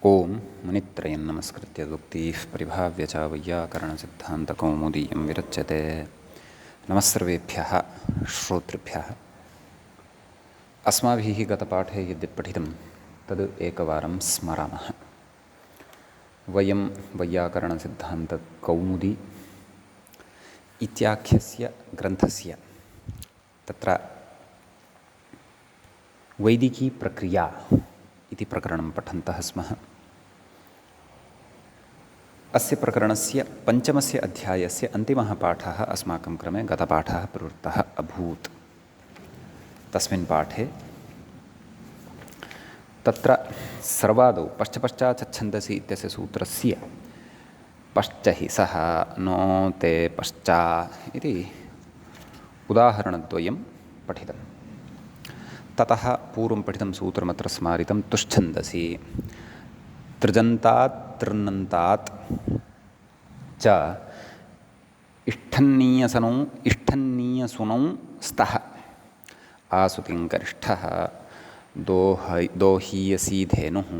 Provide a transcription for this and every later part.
ओम मुनित्रयं नमस्कृत्य दुक्तिः परिभाव्य च वैयाकरणसिद्धान्तकौमुदीयं विरच्यते। नमस्सर्वेभ्यः श्रोतृभ्यः। अस्माभिः गतपाठे यद्यत् पठितं तद् एकवारं स्मरामः। वयं वैयाकरणसिद्धान्तकौमुदी इत्याख्यस्य ग्रन्थस्य तत्र वैदिकी प्रक्रिया इति प्रकरणं पठन्तः स्मः। अस्य प्रकरणस्य पञ्चमस्य अध्यायस्य अन्तिमः पाठः अस्माकं क्रमे गतपाठः प्रवृत्तः अभूत्। तस्मिन् पाठे तत्र सर्वादौ पश्चपश्चाच्छन्दसि इत्यस्य सूत्रस्य पश्च हि सः नो ते पश्चा इति उदाहरणद्वयं पठितं। ततः पूर्वं पठितं सूत्रमत्र स्मारितं तुश्छन्दसि तृजन्तात् तृन्नन्तात् च इष्ठन्नीयसुनौ स्तः आसुतिं करिष्ठः दोहीयसी धेनुः।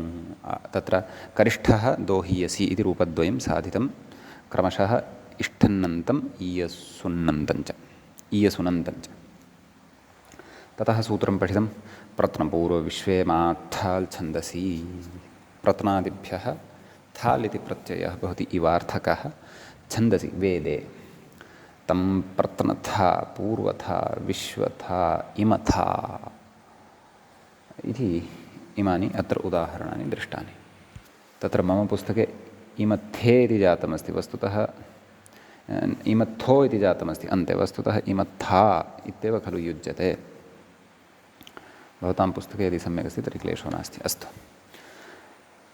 तत्र करिष्ठः दोहीयसी इति रूपद्वयं साधितं क्रमशः इष्ठन्नन्तम् ईयसुनन्तञ्च। ततः सूत्रं पठितं प्रत्नपूर्वविश्वे मात्थाल् छन्दसि। प्रत्नादिभ्यः थाल् इति प्रत्ययः भवति इवार्थकः। छन्दसि वेदे तं प्रत्नथा पूर्वथा विश्वथा इमथा इति इमानि अत्र उदाहरणानि दृष्टानि। तत्र मम पुस्तके इमथे इति जातमस्ति, वस्तुतः इमथो इति जातमस्ति अन्ते, वस्तुतः इमथा इत्येव खलु युज्यते। भवतां पुस्तके यदि सम्यक् अस्ति तर्हि क्लेशो नास्ति। अस्तु,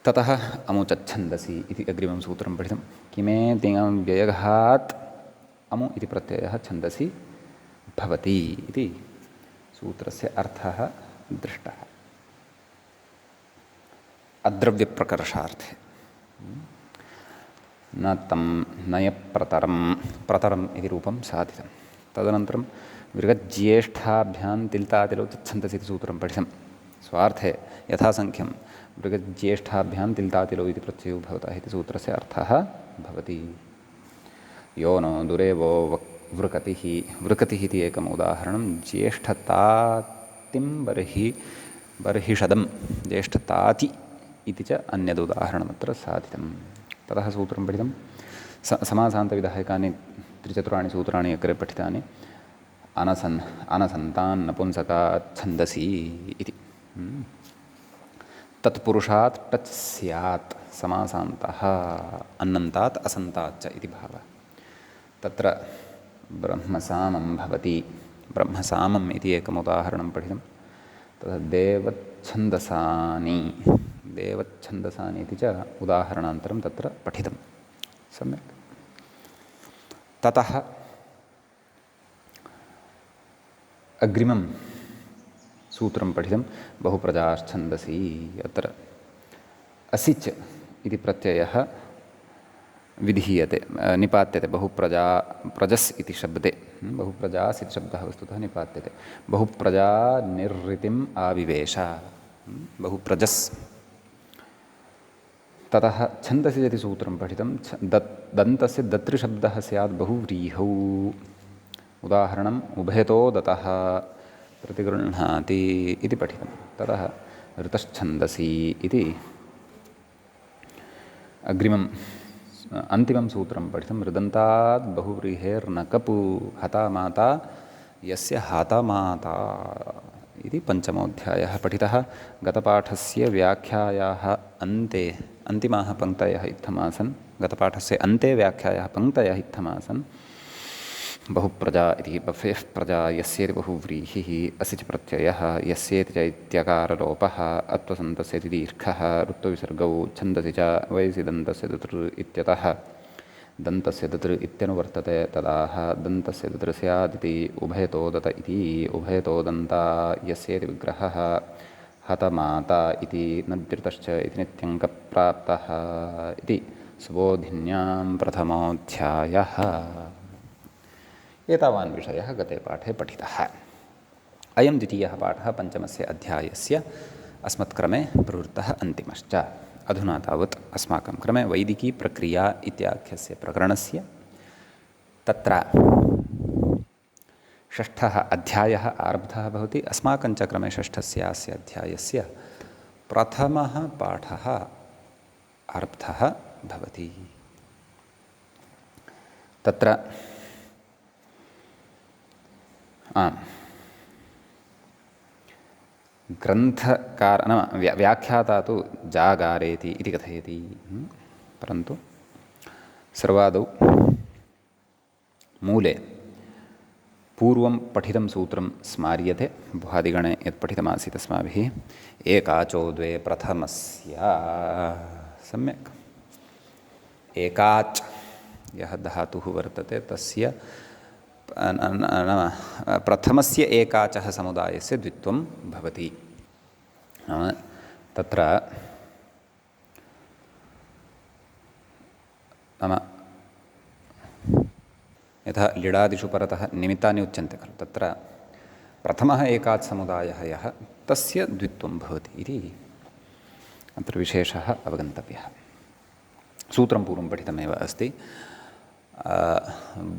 ततः अमुचच्छन्दसि इति अग्रिमं सूत्रं पठितं। किमे तिङं व्ययघात् अमु इति प्रत्ययः छन्दसि भवति इति सूत्रस्य अर्थः दृष्टः। अद्रव्यप्रकर्षार्थे न तं नयप्रतरम् इति रूपं साधितं। तदनन्तरं मृगज्येष्ठाभ्यां तिल्तातिलौ छन्दसि इति सूत्रं पठितं। स्वार्थे यथासङ्ख्यं मृगज्येष्ठाभ्यां तिल्तातिलौ इति प्रत्ययो भवतः इति सूत्रस्य अर्थः भवति। यो नो दुरेवो वृकतिः इति एकम् उदाहरणं। ज्येष्ठतातिं बर्हिषदं ज्येष्ठताति इति च अन्यदुदाहरणमत्र साधितं। ततः सूत्रं पठितं समासान्तविधायकानि त्रिचतुराणि सूत्राणि अग्रे पठितानि। अनसन्तान् नपुंसकात् छन्दसि इति। तत्पुरुषात् टच् स्यात् समासान्तः अन्नन्तात् असन्तात् च इति भावः। तत्र ब्रह्मसामं भवति। ब्रह्मसामम् इति एकम् उदाहरणं पठितं। तथा देवच्छन्दसानि इति च उदाहरणान्तरं तत्र पठितं सम्यक्। ततः अग्रिमं सूत्रं पठितं बहुप्रजाश्छन्दसि। अत्र असिच् इति प्रत्ययः विधीयते, निपात्यते प्रजस् इति शब्दे। बहुप्रजास् इति शब्दः वस्तुतः निपात्यते। बहुप्रजा निर्ऋतिम् आविवेश, बहुप्रजस्। ततः छन्दसि इति सूत्रं पठितं। दन्तस्य दतृशब्दः स्यात् बहुव्रीहौ। उदाहरणम् उभयतो दतः प्रतिगृह्णाति इति पठितं। ततः ऋतश्छन्दसि इति अन्तिमं सूत्रं पठितं। ऋदन्तात् बहुव्रीहेर्न कपु हता माता यस्य हता माता इति पञ्चमोऽध्यायः पठितः। गतपाठस्य व्याख्यायाः अन्ते अन्तिमाः पङ्क्तयः इत्थमासन्। गतपाठस्य अन्ते व्याख्यायाः पङ्क्तयः इत्थमासन्। बहुप्रजा इति बफेः प्रजा यस्येति बहुव्रीहिः असिच प्रत्ययः यस्येति च इत्यकारलोपः अत्वसन्तस्य इति दीर्घः ऋत्वविसर्गौ छन्दसि च वयसि दन्तस्य दतृ इत्यतः दन्तस्य दतृ इत्यनुवर्तते। तदाह दन्तस्य दतृ स्यादिति उभयतो दत इति उभयतो दन्ता यस्येति विग्रहः हतमाता इति नद्यृतश्च इति नित्यङ्कप्राप्तः इति सुबोधिन्यां प्रथमोऽध्यायः। एतावान् विषयः गते पाठे पठितः। अयं द्वितीयः पाठः पञ्चमस्य अध्यायस्य अस्मत्क्रमे प्रवृत्तः अन्तिमश्च। अधुना तावत् अस्माकं क्रमे वैदिकी प्रक्रिया इत्याख्यस्य प्रकरणस्य तत्र षष्ठः अध्यायः आरब्धः भवति। अस्माकं च क्रमे षष्ठस्यास्य अध्यायस्य प्रथमः पाठः आरब्धः भवति। तत्र ग्रन्थकार नाम व्याख्याता तु जागारेति इति कथयति, परन्तु सर्वादौ मूले पूर्वं पठितं सूत्रं स्मार्यते। भुवादिगणे यत् पठितमासीत् अस्माभिः, एकाचो द्वे प्रथमस्य, सम्यक् एकाच् यः धातुः वर्तते तस्य नाम प्रथमस्य एकाचः समुदायस्य द्वित्वं भवति। तत्र नाम यथा लिडादिषु परतः निमित्तानि उच्यन्ते खलु, तत्र प्रथमः एकाच् समुदायः यः तस्य द्वित्वं भवति इति अत्र विशेषः अवगन्तव्यः। सूत्रं पूर्वं पठितमेव अस्ति।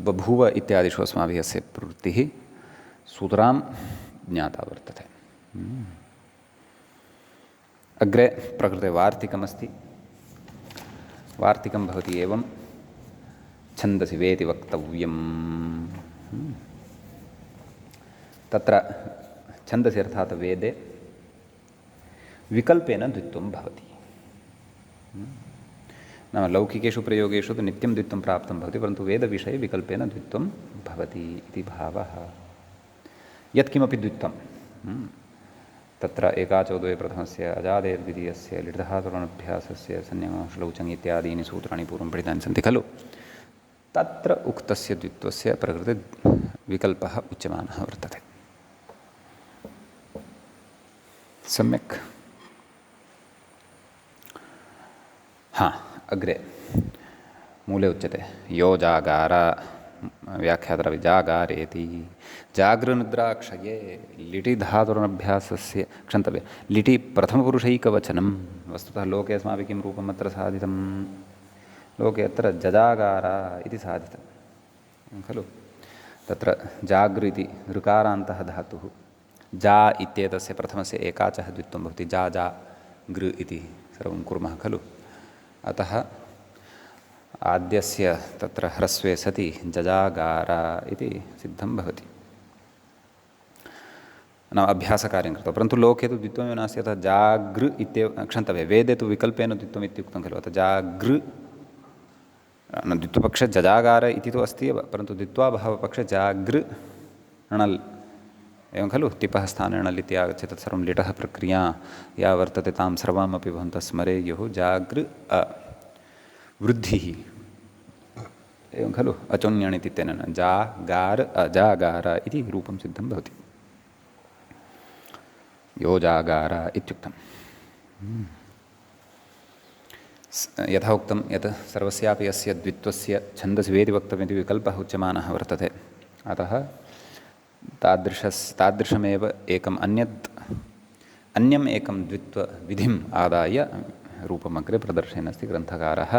बभूव इत्यादिषु अस्माभिः अस्य प्रवृत्तिः सूत्रां ज्ञाता वर्तते। अग्रे प्रकृते वार्तिकमस्ति। वार्तिकं भवति एवं, छन्दसि वेति वक्तव्यम्। तत्र छन्दसि अर्थात् वेदे विकल्पेन द्वित्वं भवति। नाम लौकिकेषु प्रयोगेषु तु नित्यं द्वित्वं प्राप्तं भवति, परन्तु वेदविषये विकल्पेन द्वित्वं भवति इति भावः। यत्किमपि द्वित्वं तत्र एकाचो द्वे प्रथमस्य अजादेर्द्वितीयस्य लिटधातुरनभ्यासस्य संज्ञकश्लौचङ् इत्यादीनि सूत्राणि पूर्वं पठितानि सन्ति खलु, तत्र उक्तस्य द्वित्वस्य प्रकृते विकल्पः उच्यमानः वर्तते। सम्यक्। अग्रे मूले उच्यते यो जागार, व्याख्यातरपि जागारेति। जागृनिद्राक्षये लिटि धातुरनभ्यासस्य क्षन्तव्य, लिटि प्रथमपुरुषैकवचनं। वस्तुतः लोके अस्माभिः किं रूपम् अत्र साधितं? लोके अत्र जजागार इति साधितं खलु। तत्र जागृ इति ऋकारान्तः धातुः, जा इत्येतस्य प्रथमस्य एकाचः द्वित्वं भवति। जा जा गृ इति सर्वं कुर्मः खलु। अतः आद्यस्य तत्र ह्रस्वे सति जजागार इति सिद्धं भवति, नाम अभ्यासकार्यं कृत्वा। परन्तु लोके तु द्वित्वमेव नास्ति, अतः जागृ इत्येव क्षन्तव्य। वेदे तु विकल्पेन द्वित्वम् इत्युक्तं खलु, अतः जागृ द्वित्वपक्षे जजागार इति तु अस्ति एव, परन्तु द्वित्वाभावपक्षे जागृ णल् एवं खलु। तिपः स्थाने णल् इति आगच्छति, तत्सर्वं लिटः प्रक्रिया या वर्तते तां सर्वामपि भवन्तः स्मरेयुः। जागृ वृद्धिः एवं खलु, अचोन्यणिति तेन जागार अजागार इति रूपं सिद्धं भवति। यो जागार इत्युक्तं। यथा उक्तं यत् सर्वस्यापि अस्य द्वित्वस्य छन्दसि वेति वक्तव्यमिति विकल्पः उच्यमानः वर्तते। अतः तादृशमेव एकम् अन्यम् एकं द्वित्वविधिम् आदाय रूपमग्रे प्रदर्शयन् अस्ति ग्रन्थकारः।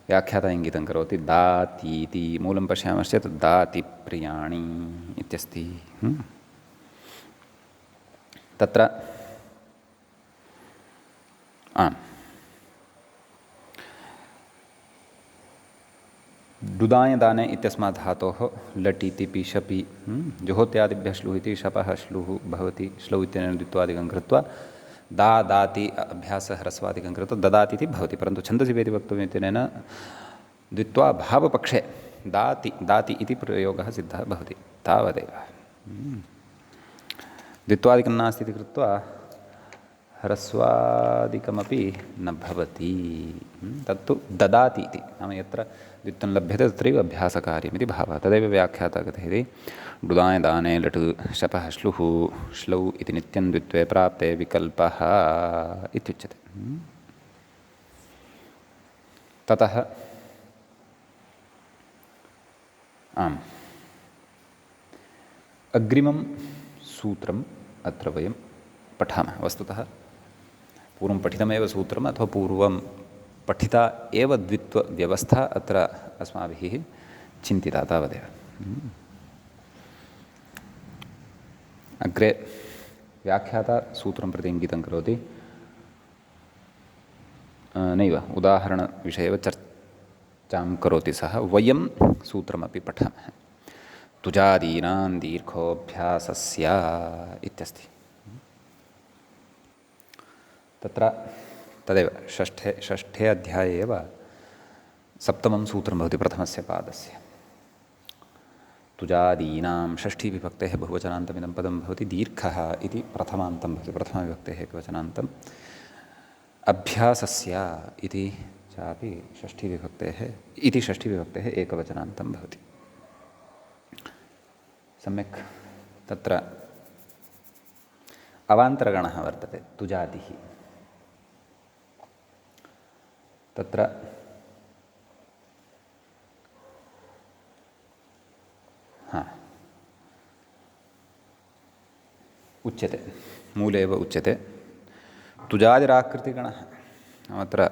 व्याख्याता इङ्गितं करोति दातीति। मूलं पश्यामश्चेत् दातिप्रियाणि इत्यस्ति। तत्र डुदाय दाने इत्यस्मात् धातोः लट् इति पिशपि जुहोत्यादिभ्यः श्लुः इति शपः श्लुः भवति। श्लौ इत्यनेन द्वित्वादिकं कृत्वा दा दाति अभ्यासः ह्रस्वादिकं कृत्वा ददाति इति भवति। परन्तु छन्दसि वेति वक्तव्यम् इत्यनेन द्वित्वाभावपक्षे दाति इति प्रयोगः सिद्धः भवति, तावदेव। द्वित्वादिकं नास्ति इति कृत्वा ह्रस्वादिकमपि न भवति। तत्तु ददाति इति, नाम यत्र द्वित्वं लभ्यते तत्रैव अभ्यासकार्यमिति भावः। तदेव व्याख्याता कथयति डुदाय दाने लट् शपः श्लुः श्लौ इति नित्यं द्वित्वे प्राप्ते विकल्पः इत्युच्यते। ततः अग्रिमं सूत्रम् अत्र वयं पठामः। वस्तुतः पूर्वं पठितमेव सूत्रम् अथवा पूर्वं पठिता एव द्वित्वव्यवस्था अत्र अस्माभिः चिन्तिता तावदेव। अग्रे व्याख्याता सूत्रं प्रति इङ्गितं करोति। नैव उदाहरणविषये एव चर्चां करोति सः। वयं सूत्रमपि पठामः। तुजादीनां दीर्घोऽभ्यासस्य इत्यस्ति। तत्र तदेव षष्ठे अध्याये एव सप्तमं सूत्रं भवति प्रथमस्य पादस्य। तुजादीनां षष्ठीविभक्तेः बहुवचनान्तमिदं पदं भवति। दीर्घः इति प्रथमान्तं भवति, प्रथमविभक्तेः एकवचनान्तम्। अभ्यासस्य इति चापि षष्ठीविभक्तेः एकवचनान्तं भवति। सम्यक्। तत्र अवान्तरगणः वर्तते तुजादिः। तत्र उच्यते, मूले एव उच्यते तुजादिराकृतिगणः। अत्र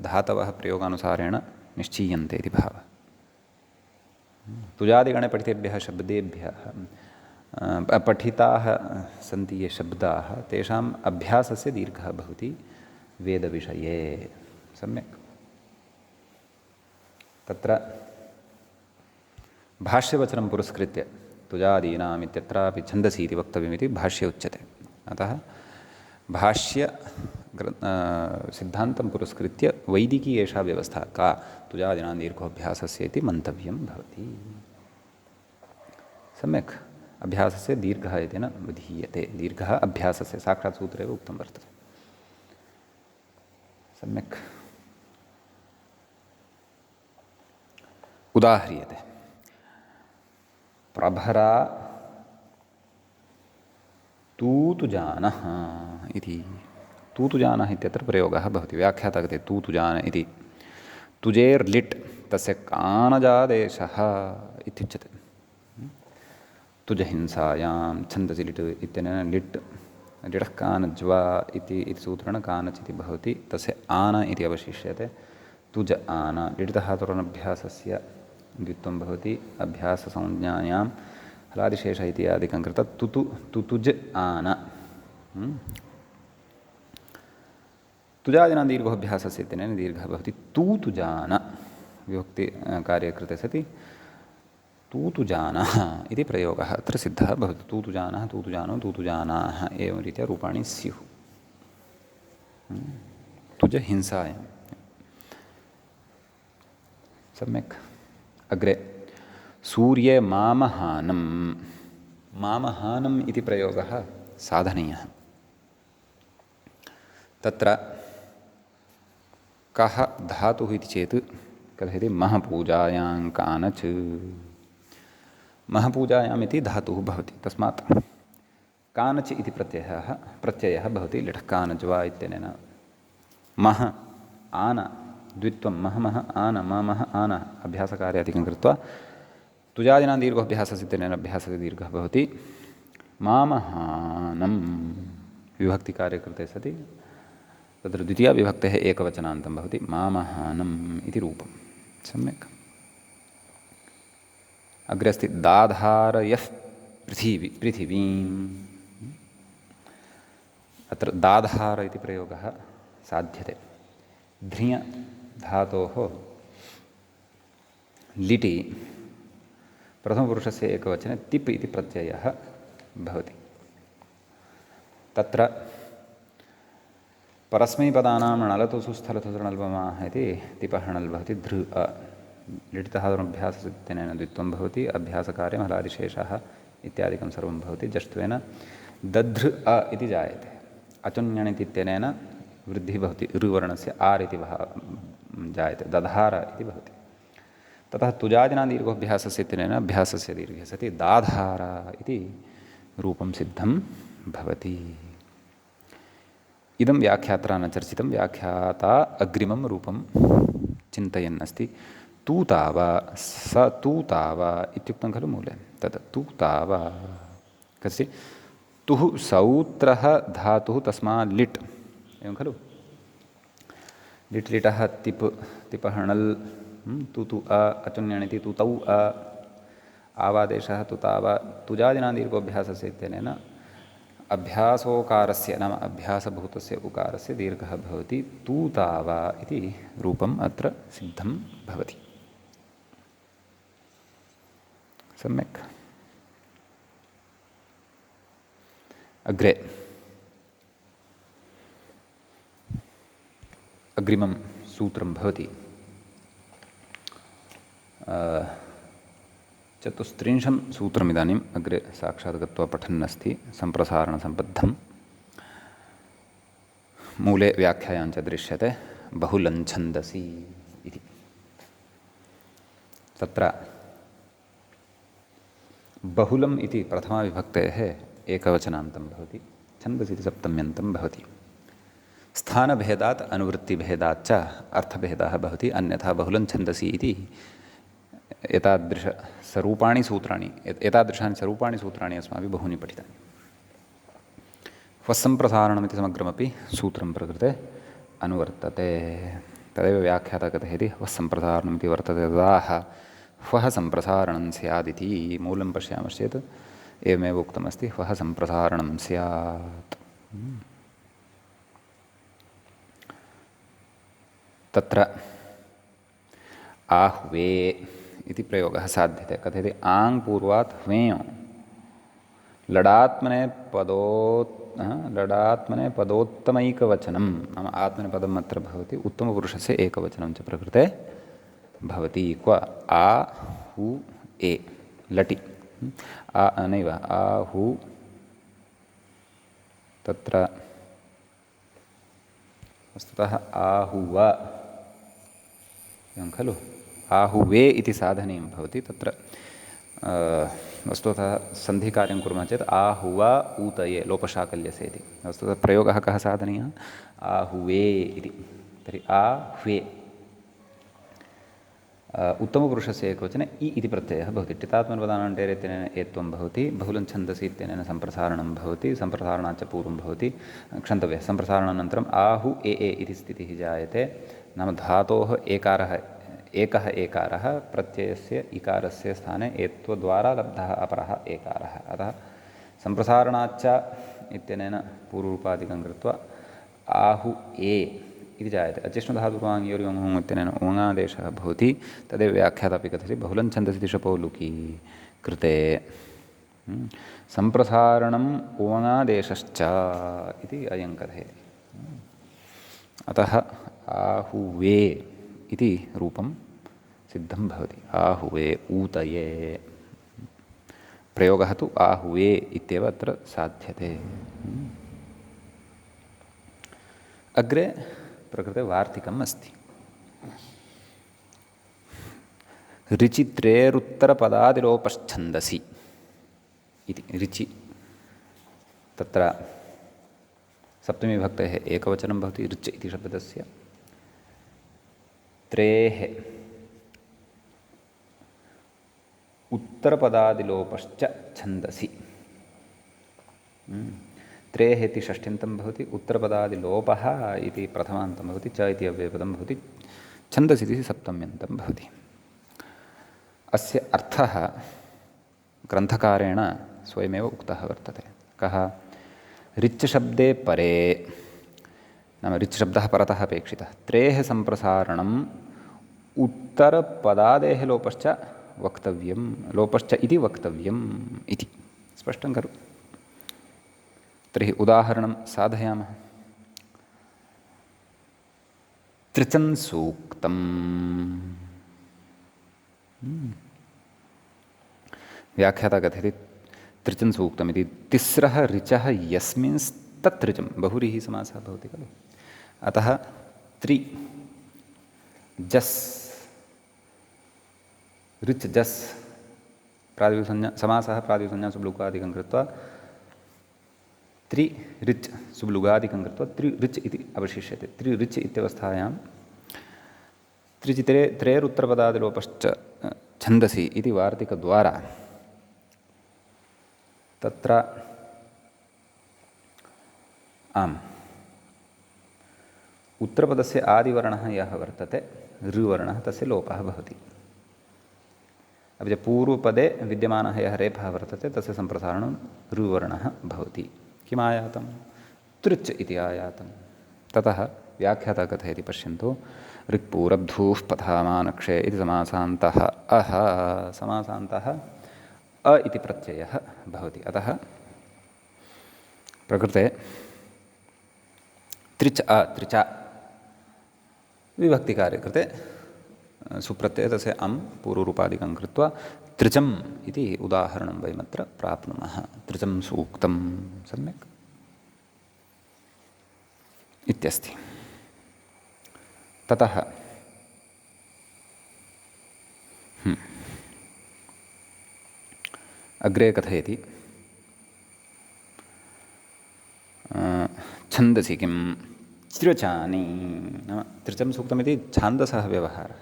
धातवः प्रयोगानुसारेण निश्चीयन्ते इति भावः। तुजादिगणे पठितेभ्यः शब्देभ्यः पठिताः सन्ति ये शब्दाः, तेषाम् अभ्यासस्य दीर्घः भवति वेदविषये। सम्यक्। तत्र भाष्यवचनं पुरस्कृत्य तुजादीनाम् इत्यत्रापि छन्दसि इति वक्तव्यमिति भाष्ये उच्यते। अतः भाष्य सिद्धान्तं पुरस्कृत्य वैदिकी एषा व्यवस्था का तुजादीनां दीर्घोऽभ्यासस्य इति मन्तव्यं भवति। सम्यक्। अभ्यासस्य दीर्घः इति न विधीयते। दीर्घः अभ्यासस्य साक्षात् सूत्रे एव उक्तं वर्तते। सम्यक्। उदाह्रियते। प्रभरा तूतुजानः इति। तूतुजानः इत्यत्र प्रयोगः भवति। व्याख्याता कथयति तूतुजान इति। तुजेर्लिट् तस्य कानजादेशः इत्युच्यते। तुजहिंसायां छन्दसि लिट् इत्यनेन लिट् लिटः कानज्वा इति सूत्रेण कानच् इति भवति। तस्य आन इति अवशिष्यते। तुज आन लिटितः द्वित्वं भवति। अभ्याससंज्ञायां हलादिशेष इत्यादिकं कृत्वा तुतुज आन। तुजादिनां दीर्घोऽभ्यासस्य इत्यनेन दीर्घः भवति। तूतुजान विभक्ति कार्ये कृते सति तूतुजानः इति प्रयोगः अत्र सिद्धः भवति। तूतुजानः, तूतुजानो, तूतुजानाः एवं रीत्या रूपाणि स्युः। तुज हिंसायां। सम्यक्। अग्रे सूर्ये मामहानं। मामहानम् इति प्रयोगः साधनीयः। तत्र कः धातुः इति चेत् कथयति महपूजायां कानच्। महपूजायाम् इति धातुः भवति। तस्मात् कानच् इति प्रत्ययः भवति लिटः कानज्वा इत्यनेन। मह आन द्वित्वं महमः आन ममः आन अभ्यासकार्यादिकं कृत्वा तुजादिनां दीर्घोऽभ्यासस्य इत्यनेन अभ्यासस्य दीर्घः भवति। मामहानं विभक्तिकार्ये कृते सति तत्र द्वितीया विभक्तेः एकवचनान्तं भवति। मामहानम् इति रूपं। सम्यक्। अग्रे अस्ति दाधारयः पृथिवीम्। अत्र दाधार इति प्रयोगः साध्यते। धृञ धातोः लिटि प्रथमपुरुषस्य एकवचने तिप् इति प्रत्ययः भवति। तत्र परस्मैपदानां णलतु सुस्थलतु णल्पमाः इति तिपः णल् भवति। धृ लिटितः अभ्याससिद्धेन द्वित्वं भवति। अभ्यासकार्यं हलादिशेषः इत्यादिकं सर्वं भवति। जष्ट्वेन दधृ इति जायते। अचुञ्ञणिति इत्यनेन वृद्धिः भवति। ऋवर्णस्य आर् इति जायते। दधार इति भवति। ततः तुजादिनां दीर्घोऽभ्यासस्य इत्यनेन अभ्यासस्य दीर्घः सति दाधार इति रूपं सिद्धं भवति। इदं व्याख्यात्रा न चर्चितं। व्याख्याता अग्रिमं रूपं चिन्तयन् अस्ति। तूताव स तूताव इत्युक्तं खलु मूले। तत् तूताव कस्य तुः सौत्रः धातुः तस्मात् लिट् एवं खलु। लिट् लिटः तिप् तिपः णल् तु तु अ अचुन्यणिति तु तौ अ आवादेशः तु ताव तुजादिना दीर्घोऽभ्यासस्य इत्यनेन अभ्यासोकारस्य नाम अभ्यासभूतस्य उकारस्य दीर्घः भवति तु ताव इति रूपम् अत्र सिद्धं भवति। सम्यक्। अग्रे अग्रिमं सूत्रं भवति 34 सूत्रमिदानीम् अग्रे साक्षात् गत्वा पठन्नस्ति सम्प्रसारणसम्बद्धं। मूले व्याख्यायां च दृश्यते बहुलं छन्दसि इति। तत्र बहुलम् इति प्रथमाविभक्तेः एकवचनान्तं भवति, छन्दसि इति सप्तम्यन्तं भवति। स्थानभेदात् अनुवृत्तिभेदाच्च अर्थभेदः भवति, अन्यथा बहुलं छन्दसि इति एतादृशस्वरूपाणि सूत्राणि अस्माभिः बहूनि पठितानि। वस्सम्प्रसारणमिति समग्रमपि सूत्रं प्रकृते अनुवर्तते। तदेव व्याख्याता कथयति वस्सम्प्रसारणमिति वर्तते तदाह वः सम्प्रसारणं स्यादिति। मूलं पश्यामश्चेत् एवमेव उक्तमस्ति वः सम्प्रसारणं स्यात्। तत्र आह्वे इति प्रयोगः साध्यते। कथयति आङ् पूर्वात् ह्वेयो लडात्मने पदोत्तमैकवचनं नाम आत्मनेपदम् अत्र भवति, उत्तमपुरुषस्य एकवचनं च प्रकृते भवति। क्व आ हु ए लटि नैव आहु तत्र वस्तुतः आहुव एवं खलु, आहुवे इति साधनीयं भवति। तत्र वस्तुतः सन्धिकार्यं कुर्मः चेत् आहुव ऊतये लोपशाकल्यसे इति। वस्तुतः प्रयोगः कः साधनीयः, आहुवे इति। तर्हि आह्वे उत्तमपुरुषस्य एकवचने इ इति प्रत्ययः भवति। टितात्मनेपदानां टेर् इत्यनेन एत्वं भवति, बहुलं छन्दसि इत्यनेन सम्प्रसारणं भवति, सम्प्रसारणाच्च पूर्वं भवति, क्षन्तव्यः सम्प्रसारणानन्तरम् आहु ए इति स्थितिः जायते। नाम धातोः एकः एकारः प्रत्ययस्य इकारस्य स्थाने एत्वद्वारा लब्धः अपरः एकारः। अतः सम्प्रसारणाच्च इत्यनेन पूर्वरूपादिकं कृत्वा आहु ए इति जायते। अचिष्णुधातुकाङ्योर्योङ् इत्यनेन ओङादेशः भवति। तदेव व्याख्यातापि कथयति बहुलं छन्दसि इति शपोलुकी कृते सम्प्रसारणम् ओङादेशश्च इति अयं कथयति। अतः आहुवे इति रूपं सिद्धं भवति। आहुवे ऊतये प्रयोगः तु आहुवे इत्येव अत्र साध्यते। अग्रे प्रकृते वार्तिकम् अस्ति। ऋचित्रेरुत्तरपदादिलोपश्छन्दसि इति। ऋचि तत्र सप्तमीविभक्तेः एकवचनं भवति ऋच् इति शब्दस्य। त्रेः उत्तरपदादिलोपश्च छन्दसि। त्रेः इति षष्ठ्यन्तं भवति, उत्तरपदादिलोपः इति प्रथमान्तं भवति, च इति अव्ययपदं भवति, छन्दसि इति सप्तम्यन्तं भवति। अस्य अर्थः ग्रन्थकारेण स्वयमेव उक्तः वर्तते। कः? ऋच् शब्दे परे नाम ऋच् शब्दः परतः अपेक्षितः। त्रेः सम्प्रसारणम् उत्तरपदादेः लोपश्च वक्तव्यं, लोपश्च इति वक्तव्यम् इति स्पष्टं खलु। तर्हि उदाहरणं साधयामः। त्रिचं सूक्तम् व्याख्याता कथयति त्रिचं सूक्तमिति तिस्रः ऋचः यस्मिंस्तत्त्रिचं बहुव्रीहि समासः भवति खलु। अतः त्रि जस् ऋच् जस् प्रातिपदिकसंज्ञा समासः प्रातिपदिकसंज्ञा सुब्लुकादिकं कृत्वा त्रि ऋच् सुब्लुगादिकं कृत्वा त्रि ऋच् इति अवशिष्यते। त्रि ऋच् इत्यवस्थायां त्रिचित्रे त्रेरुत्तरपदादिलोपश्च छन्दसि इति वार्तिकद्वारा तत्र आम् उत्तरपदस्य आदिवर्णः यः वर्तते ऋवर्णः तस्य लोपः भवति। अपि च पूर्वपदे विद्यमानः यः रेफः वर्तते तस्य सम्प्रसारणं ऋवर्णः भवति। किम् आयातं? तृच् इति आयातं। ततः व्याख्याता कथयति पश्यन्तु। ऋक्पूरब्धूः पथामानक्षे इति समासान्तः अह समासान्तः अ इति प्रत्ययः भवति। अतः प्रकृते त्रिच अ त्रिच विभक्तिकार्ये कृते सुप्रत्यये तस्य अं पूर्वरूपादिकं कृत्वा त्रिचम् इति उदाहरणं वयमत्र प्राप्नुमः। त्रिचं सूक्तं सम्यक् इत्यस्ति। ततः अग्रे कथयति छन्दसि किं त्र्यचानि नाम त्रिचं सूक्तमिति छान्दसः व्यवहारः।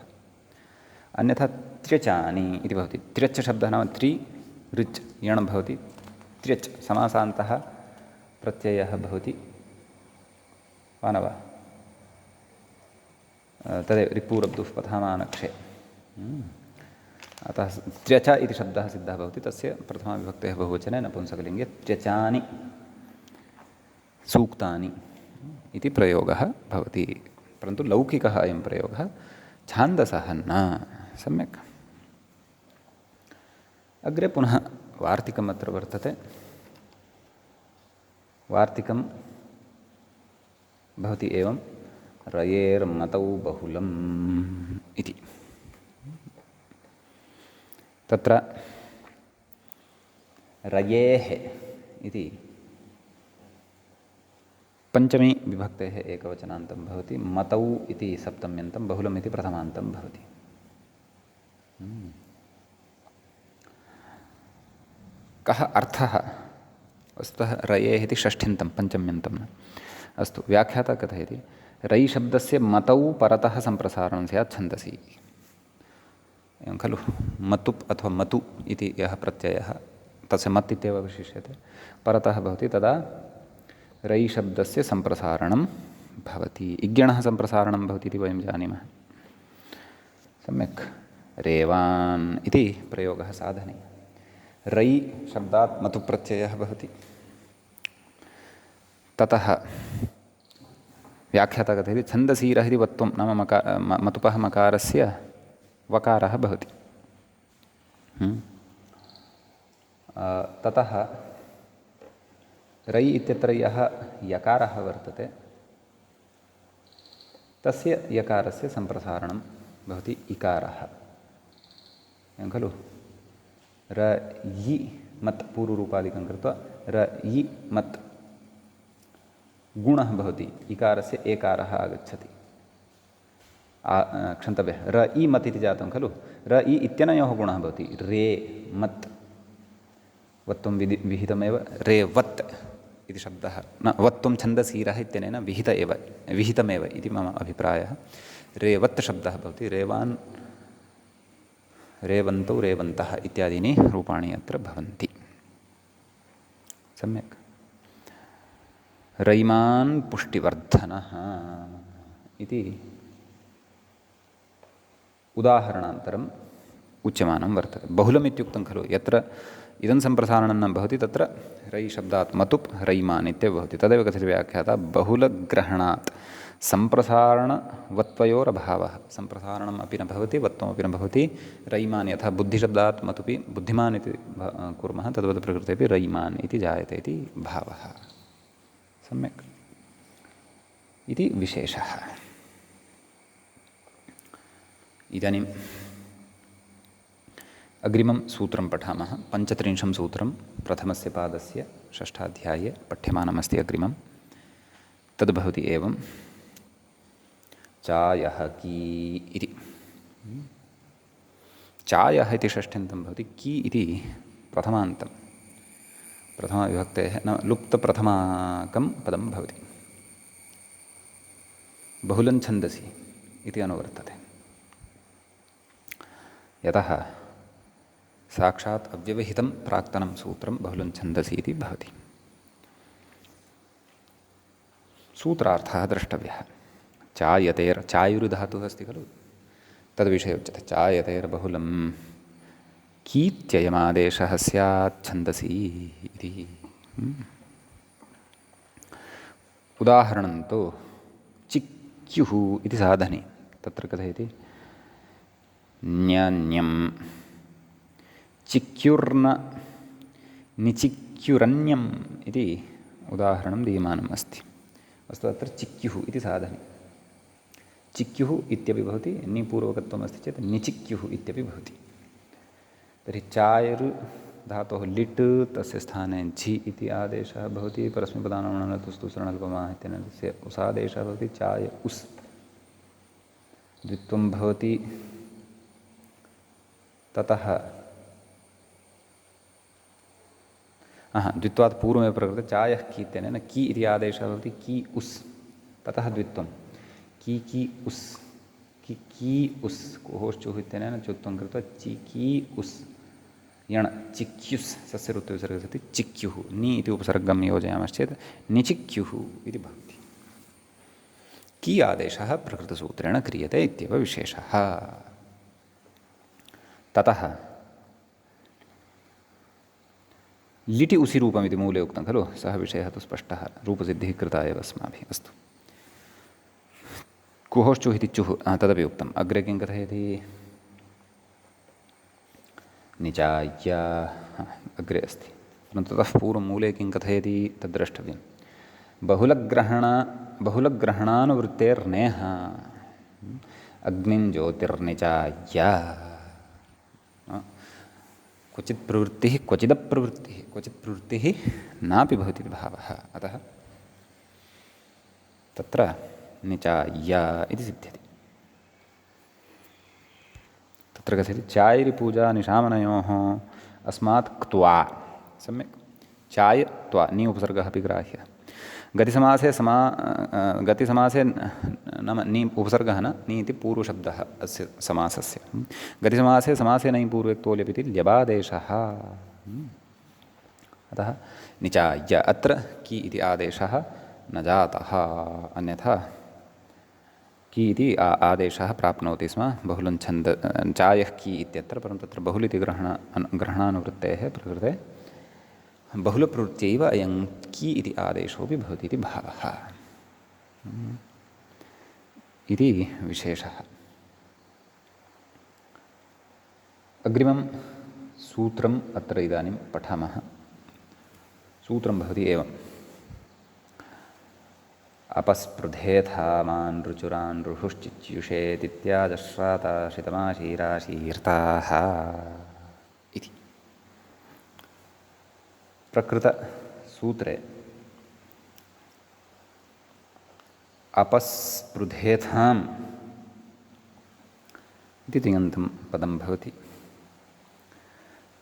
अन्यथा त्र्यचानि इति भवति। त्र्यच् शब्दः नाम त्रि ऋच् यण् भवति। त्र्यच् समासान्तः प्रत्ययः भवति वा न वा? तदेव ऋक्पूरब्धुः पथामानक्षे। अतः त्र्यच इति शब्दः सिद्धः भवति। तस्य प्रथमाविभक्तेः बहुवचने नपुंसकलिङ्गे त्र्यचानि सूक्तानि इति प्रयोगः भवति। परन्तु लौकिकः अयं प्रयोगः, छान्दसः न। सम्यक्। अग्रे पुनः वार्तिकम् अत्र वर्तते। वार्तिकं भवति एवं रयेर्मतौ बहुलम् इति। तत्र रयेः इति पञ्चमी विभक्तेः एकवचनान्तं भवति। मतौ इति सप्तम्यन्तं, बहुलम् इति प्रथमान्तं भवति। कः अर्थः? वस्तुतः रयेः इति षष्ठ्यन्तं पञ्चम्यन्तं। अस्तु, व्याख्याता कथयति रयि शब्दस्य मतौ परतः सम्प्रसारणं स्यात् छन्दसि। एवं खलु? मतुप् अथवा मतु इति यः प्रत्ययः तस्य मत् इत्येव विशिष्यते, परतः भवति, तदा रयि शब्दस्य सम्प्रसारणं भवति। इज्ञणः सम्प्रसारणं भवति इति वयं जानीमः। सम्यक्। रेवान् इति प्रयोगः साधनीयः। रयि शब्दात् मतु प्रत्ययः भवति। ततः व्याख्याता कथयति छन्दसीरः इति वत्वं नाम मतुपः मकारस्य वकारः भवति। ततः रयि इत्यत्र यः यकारः वर्तते तस्य यकारस्य सम्प्रसारणं भवति इकारः। एवं खलु? र यि मत् पूर्वरूपादिकं कृत्वा र यि मत् गुणः भवति, इकारस्य एकारः आगच्छति। क्षन्तव्यः, र इ मत् इति जातं खलु? र इ इत्यनयोः गुणः भवति रे मत्। वत्वं विहितमेव रेवत् इति शब्दः न, वत्वं छन्दसीरः इत्यनेन विहितमेव इति मम अभिप्रायः। रेवत् शब्दः भवति। रेवान्, रेवन्तौ, रेवन्तः इत्यादीनि रूपाणि अत्र भवन्ति। सम्यक्। रैमान् पुष्टिवर्धनः इति उदाहरणान्तरम् उच्यमानं वर्तते। बहुलम् इत्युक्तं खलु? यत्र इदं सम्प्रसारणं न भवति तत्र रयि शब्दात् मतुप् रैमान् इत्येव भवति। तदेव कथयति व्याख्याता बहुलग्रहणात् सम्प्रसारणवत्वयोरभावः। सम्प्रसारणम् अपि न भवति, वत्वमपि न भवति। रैमान् यथा बुद्धिशब्दात् मतुपि बुद्धिमान् इति कुर्मः, तद्वत् प्रकृतेपि रैमान् इति जायते इति भावः। सम्यक्। इति विशेषः। इदानीम् अग्रिमं सूत्रं पठामः। 35 सूत्रं प्रथमस्य पादस्य षष्ठाध्याये पठ्यमानमस्ति अग्रिमं। तद् भवति एवं चायः की इति। चायः इति षष्ठ्यन्तं भवति, की इति प्रथमान्तं, प्रथमाविभक्तेः न लुप्तप्रथमाकं पदं भवति। बहुलं छन्दसि इति अनुवर्तते। यतः साक्षात् अव्यवहितं प्राक्तनं सूत्रं बहुलं छन्दसि इति भवति। सूत्रार्थः द्रष्टव्यः। चायतेर् चायुर्धातुः अस्ति खलु तद्विषये उच्यते चायतेर्बहुलं कीत्ययमादेशः स्यात् छन्दसि इति। उदाहरणं तु चिक्युः इति साधने तत्र कथयति न्यन्यं चिक्युर्न निचिक्युरन्यम् इति उदाहरणं दीयमानम् अस्ति। अस्तु अत्र चिक्युः इति साधने चिक्युः इत्यपि भवति निपूर्वकत्वम् अस्ति चेत् निचिक्युः इत्यपि भवति। तर्हि चायर् धातोः लिट् तस्य स्थाने झि इति आदेशः भवति परस्मैपदानां सरणल्पमा इत्यनेन तस्य उसादेशः भवति चाय उस् द्वित्वं भवति। ततः द्वित्वात् पूर्वमेव प्रकृते चायः की इत्यनेन की इति आदेशः भवति की उस् ततः द्वित्वं की उस् की उस् कोहोश्चुः इत्यनेन चुत्वं कृत्वा की उस् यण चिक्युस् सस्य ऋत्विसर्गः सति चिक्युः नि इति उपसर्गं योजयामश्चेत् निचिक्युः इति भवति। की आदेशः प्रकृतसूत्रेण क्रियते इत्येव विशेषः। ततः लिटि उसि रूपमिति मूले उक्तं खलु सः विषयः तु स्पष्टः रूपसिद्धिः कृता एव अस्माभिः। अस्तु कुहोश्चुः इति चुः तदपि उक्तम्। अग्रे किं कथयति निचाय्य अग्रे अस्ति परन्तु ततः पूर्वं मूले किं कथयति तद्द्रष्टव्यं। बहुलग्रहणानुवृत्तेर्नेह अग्निं ज्योतिर्निचाय्य क्वचित् प्रवृत्तिः क्वचिदप्रवृत्तिः क्वचित् प्रवृत्तिः नापि भवति इति भावः। अतः तत्र निचाय्य इति सिद्ध्यति। तत्र कथयति चायरिपूजा निशामनयोः अस्मात् क्त्वा सम्यक् चाय त्वा नि उपसर्गः अपि ग्राह्यः। गतिसमासे नाम नि उपसर्गः न नि इति पूर्वशब्दः अस्य समासस्य। गतिसमासे समासे नै पूर्वे क्तोल्यपिति ल्यबादेशः। अतः निचाय्य अत्र की इति आदेशः न जातः अन्यथा की इति आदेशः प्राप्नोति स्म बहुलं छन्द चायः की इत्यत्र परन्तु तत्र बहुलिति ग्रहणानुवृत्तेः प्रकृते बहुलप्रवृत्त्यैव अयं की इति आदेशोऽपि भवति इति भावः इति विशेषः। अग्रिमं सूत्रम् अत्र इदानीं पठामः। सूत्रं भवति एवम् अपस्पृधेथामान् रुचुरान् रुहुश्चित्युषेदित्याजश्राताशितमाशीराशीर्ताः इति। प्रकृतसूत्रे अपस्पृधेथाम् इति तिङन्तं पदं भवति।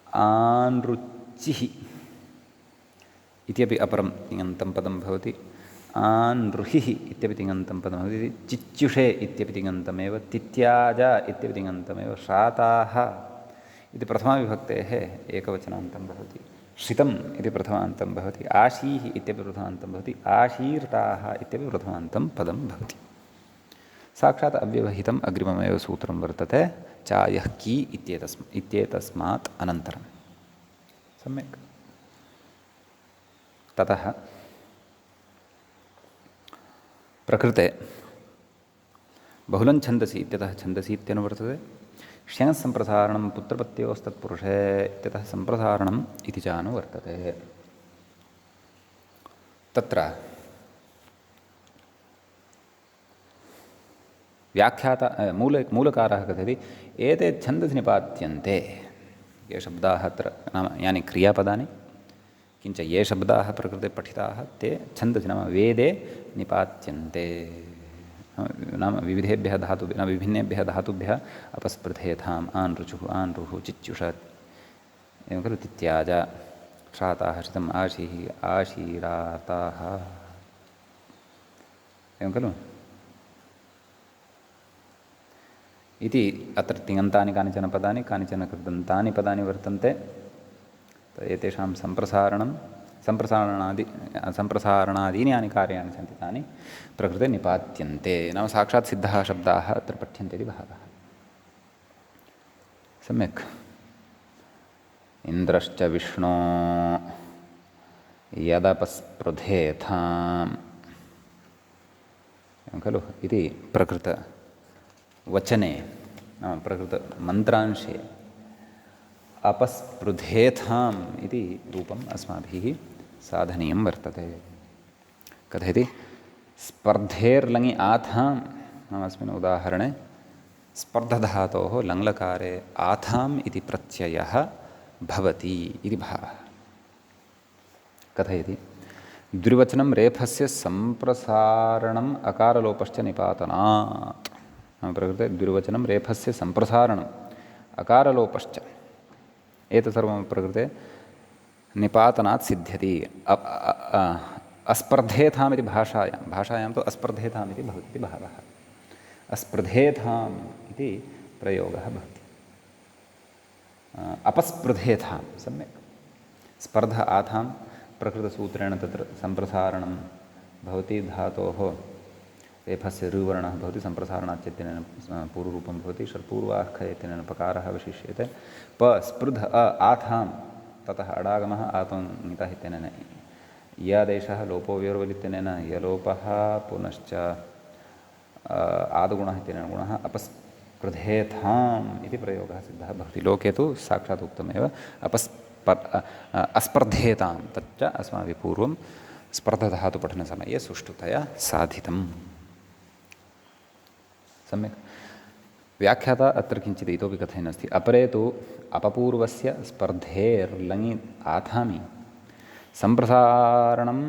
आनृचिः इत्यपि अपरं तिङन्तं पदं भवति। आनृहिः इत्यपि तिङन्तं पदं भवति। चिच्युषे इत्यपि तिङन्तमेव तित्याज इत्यपि तिङन्तमेव श्राताः इति प्रथमाविभक्तेः एकवचनान्तं भवति। श्रितम् इति प्रथमान्तं भवति। आशीः इत्यपि प्रथमान्तं भवति। आशीर्ताः इत्यपि प्रथमान्तं पदं भवति। साक्षात् अव्यवहितम् अग्रिममेव सूत्रं वर्तते चायः की इत्येतस्मात् अनन्तरं सम्यक्। ततः प्रकृते बहुलं छन्दसि इत्यतः छन्दसि इत्यनुवर्तते। श्यः सम्प्रसारणं पुत्रपत्योस्तत्पुरुषे इत्यतः सम्प्रसारणम् इति च अनुवर्तते। तत्र मूलकारः कथयति एते छन्दसि निपात्यन्ते। ये शब्दाः अत्र नाम यानि क्रियापदानि किञ्च ये शब्दाः प्रकृते पठिताः ते छन्दसि नाम वेदे निपात्यन्ते। नाम विविधेभ्यः धातुभ्यः विभिन्नेभ्यः धातुभ्यः अपस्पृधेथाम् आनृचुः आनृः चिच्युषत् एवं खलु तित्याज श्राताः श्रितम् आशीः आशीराताः एवं खलु इति। अत्र तिङन्तानि कानिचन पदानि कानिचन कृदन्तानि पदानि वर्तन्ते। एतेषां सम्प्रसारणं सम्प्रसारणादीनि यानि कार्याणि सन्ति तानि प्रकृते निपात्यन्ते नाम साक्षात् सिद्धः शब्दाः अत्र पठ्यन्ते इति भावः। सम्यक्। इन्द्रश्च विष्णो यदपस्पृधेथाम् खलु इति प्रकृतवचने नाम प्रकृतमन्त्रांशे अपस्पृधेथाम् इति रूपम् अस्माभिः साधनीयं वर्तते। कथयति स्पर्धेर्लङि आथाम् नाम अस्मिन् उदाहरणे स्पर्धधातोः लङ्लकारे आथाम् इति प्रत्ययः भवति इति भावः। कथयति द्विवचनं रेफस्य सम्प्रसारणम् अकारलोपश्च निपातनात् नाम प्रकृते द्विवचनं रेफस्य सम्प्रसारणम् अकारलोपश्च एतत् सर्वं प्रकृते निपातनात् सिद्ध्यति। अस्पर्धेथाम् इति भाषायां तु अस्पर्धेथाम् इति भवति भावः। अस्पृधेथाम् इति प्रयोगः भवति। अपस्पृधेथां सम्यक्। स्पर्ध आथां प्रकृतसूत्रेण तत्र सम्प्रसारणं भवति। धातोः रेफस्य ऋवर्णः भवति सम्प्रसारणात् इत्यनेन पूर्वरूपं भवति। षट्पूर्वार्थ इत्यनेन पकारः विशिष्यते। स्पृध आथां ततः अडागमः आतोङ्गितः इत्यनेन यादेशः लोपो व्योर्वल् इत्यनेन यलोपः पुनश्च आदुगुणः इत्यनेन गुणः अपस्पृधेथाम् इति प्रयोगः सिद्धः भवति। लोके तु साक्षात् उक्तमेव अस्पर्धेतां तच्च अस्माभिः पूर्वं स्पर्धधातुपठनसमये सुष्ठुतया साधितम्। सम्यक्। व्याख्याता अत्र किञ्चित् इतोपि कथयन्नस्ति। अपरे तु अपपूर्वस्य स्पर्धेर्लङि आथामि सम्प्रसारणम्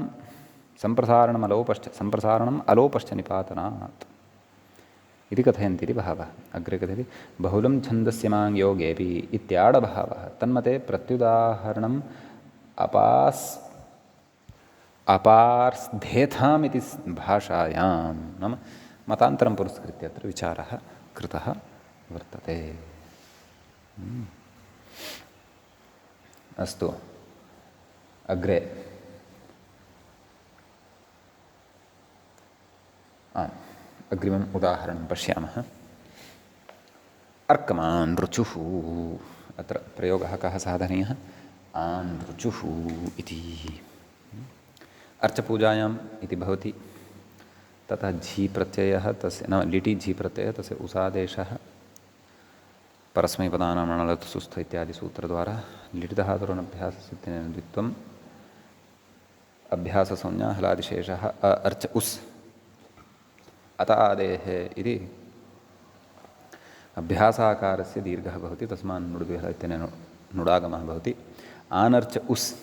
अलोपश्च निपातनात् इति कथयन्ति इति भावः। अग्रे कथयति बहुलं छन्दस्यमाङ् योगेऽपि इत्याडभावः तन्मते प्रत्युदाहरणम् अपार्स्धेथाम् इति भाषायां नाम मतान्तरं पुरस्कृत्य अत्र विचारः कृतः वर्तते। अस्तु अग्रे अग्रिमम् उदाहरणं पश्यामः। अर्कमान् ऋचुः अत्र प्रयोगः कः साधनीयः आन् ऋचुः इति। अर्चपूजायाम् इति भवति ततः झी प्रत्ययः तस्य नाम लिटि झी प्रत्ययः तस्य उसादेशः परस्मैपदानाम् अणलतु सुस्थ इत्यादि सूत्रद्वारा लिटितधातोरनभ्यासस्य द्वित्वम् अभ्याससंज्ञा हलादिशेषः अर्च उस् अत आदेः इति अभ्यासाकारस्य दीर्घः भवति तस्मात् नुडिद्विह इत्यनेन नुडागमः भवति। आनर्च उस्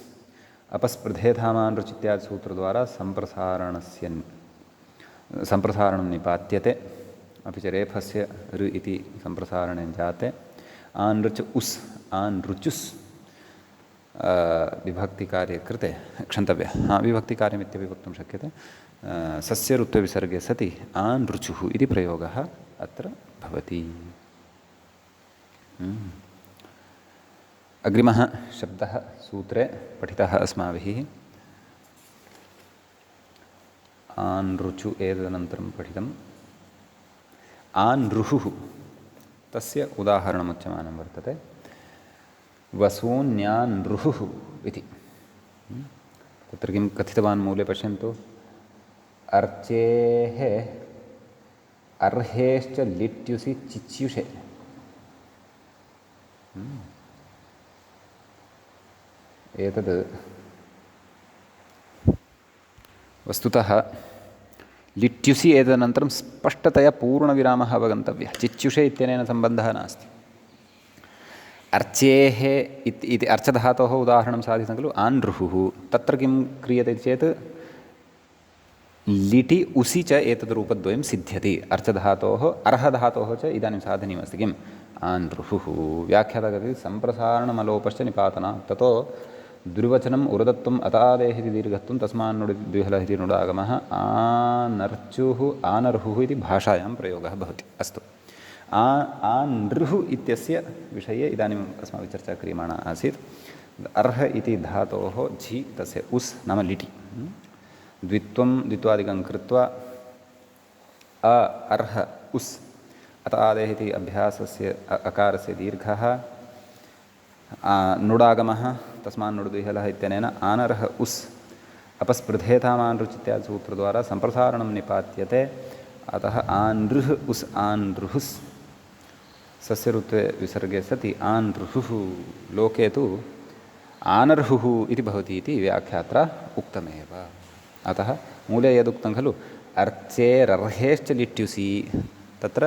अपस्पृधेथामान् ऋच् इत्यादि सूत्रद्वारा सम्प्रसारणं निपात्यते। अपि च रेफस्य ऋ इति सम्प्रसारणे जाते आन् ऋच् उस् आन् ऋचुस् विभक्तिकार्ये कृते क्षन्तव्यः विभक्तिकार्यमित्यपि वक्तुं शक्यते। सस्य ऋत्वविसर्गे सति आन् ऋचुः इति प्रयोगः अत्र भवति। अग्रिमः शब्दः सूत्रे पठितः अस्माभिः आन् ऋचु एतदनन्तरं पठितम् आन् ऋहुः तस्य उदाहरणमुच्यमानं वर्तते वसून्यान् ऋहुः इति। तत्र किं कथितवान् मूले पश्यन्तु अर्चेः अर्हेश्च लिट्युसि चिच्युषे। एतद् वस्तुतः लिट्युसि एतदनन्तरं स्पष्टतया पूर्णविरामः अवगन्तव्यः। चिच्युषे इत्यनेन सम्बन्धः नास्ति। अर्चेः इति अर्चधातोः उदाहरणं साधितं खलु आन् ऋहुः तत्र किं क्रियते चेत् लिटि उसि च एतद् रूपद्वयं सिद्ध्यति। अर्चधातोः अर्हधातोः च इदानीं साधनीयमस्ति किम् आन् ऋहुः। व्याख्याता कथयति सम्प्रसारणमलोपश्च निपातनात् ततो द्विवचनम् उरदत्वम् अतादेः इति दीर्घत्वं तस्मान् नुडिद्विहलः इति नुडागमः आनर्चुः आनर्हुः इति भाषायां प्रयोगः भवति। अस्तु आनृहुः इत्यस्य विषये इदानीम् अस्माभिः चर्चा क्रियमाणा आसीत्। अर्ह इति धातोः झि तस्य उस् नाम लिटि द्वित्वं द्वित्वादिकं कृत्वा अ अर्ह उस् अत आदेः इति अभ्यासस्य अकारस्य दीर्घः नुडागमः तस्मान् नुडुदिहलः इत्यनेन आनर्ह उस् अपस्पृधेतामानृचित्यादि सूत्रद्वारा सम्प्रसारणं निपात्यते अतः आनृः उस् आनृहुस् सस्यऋत्वे विसर्गे सति आनृहुः लोके तु आनर्हुः इति भवति इति व्याख्यात्रा उक्तमेव। अतः मूले यदुक्तं खलु अर्चेरर्हेश्च लिट्युसि तत्र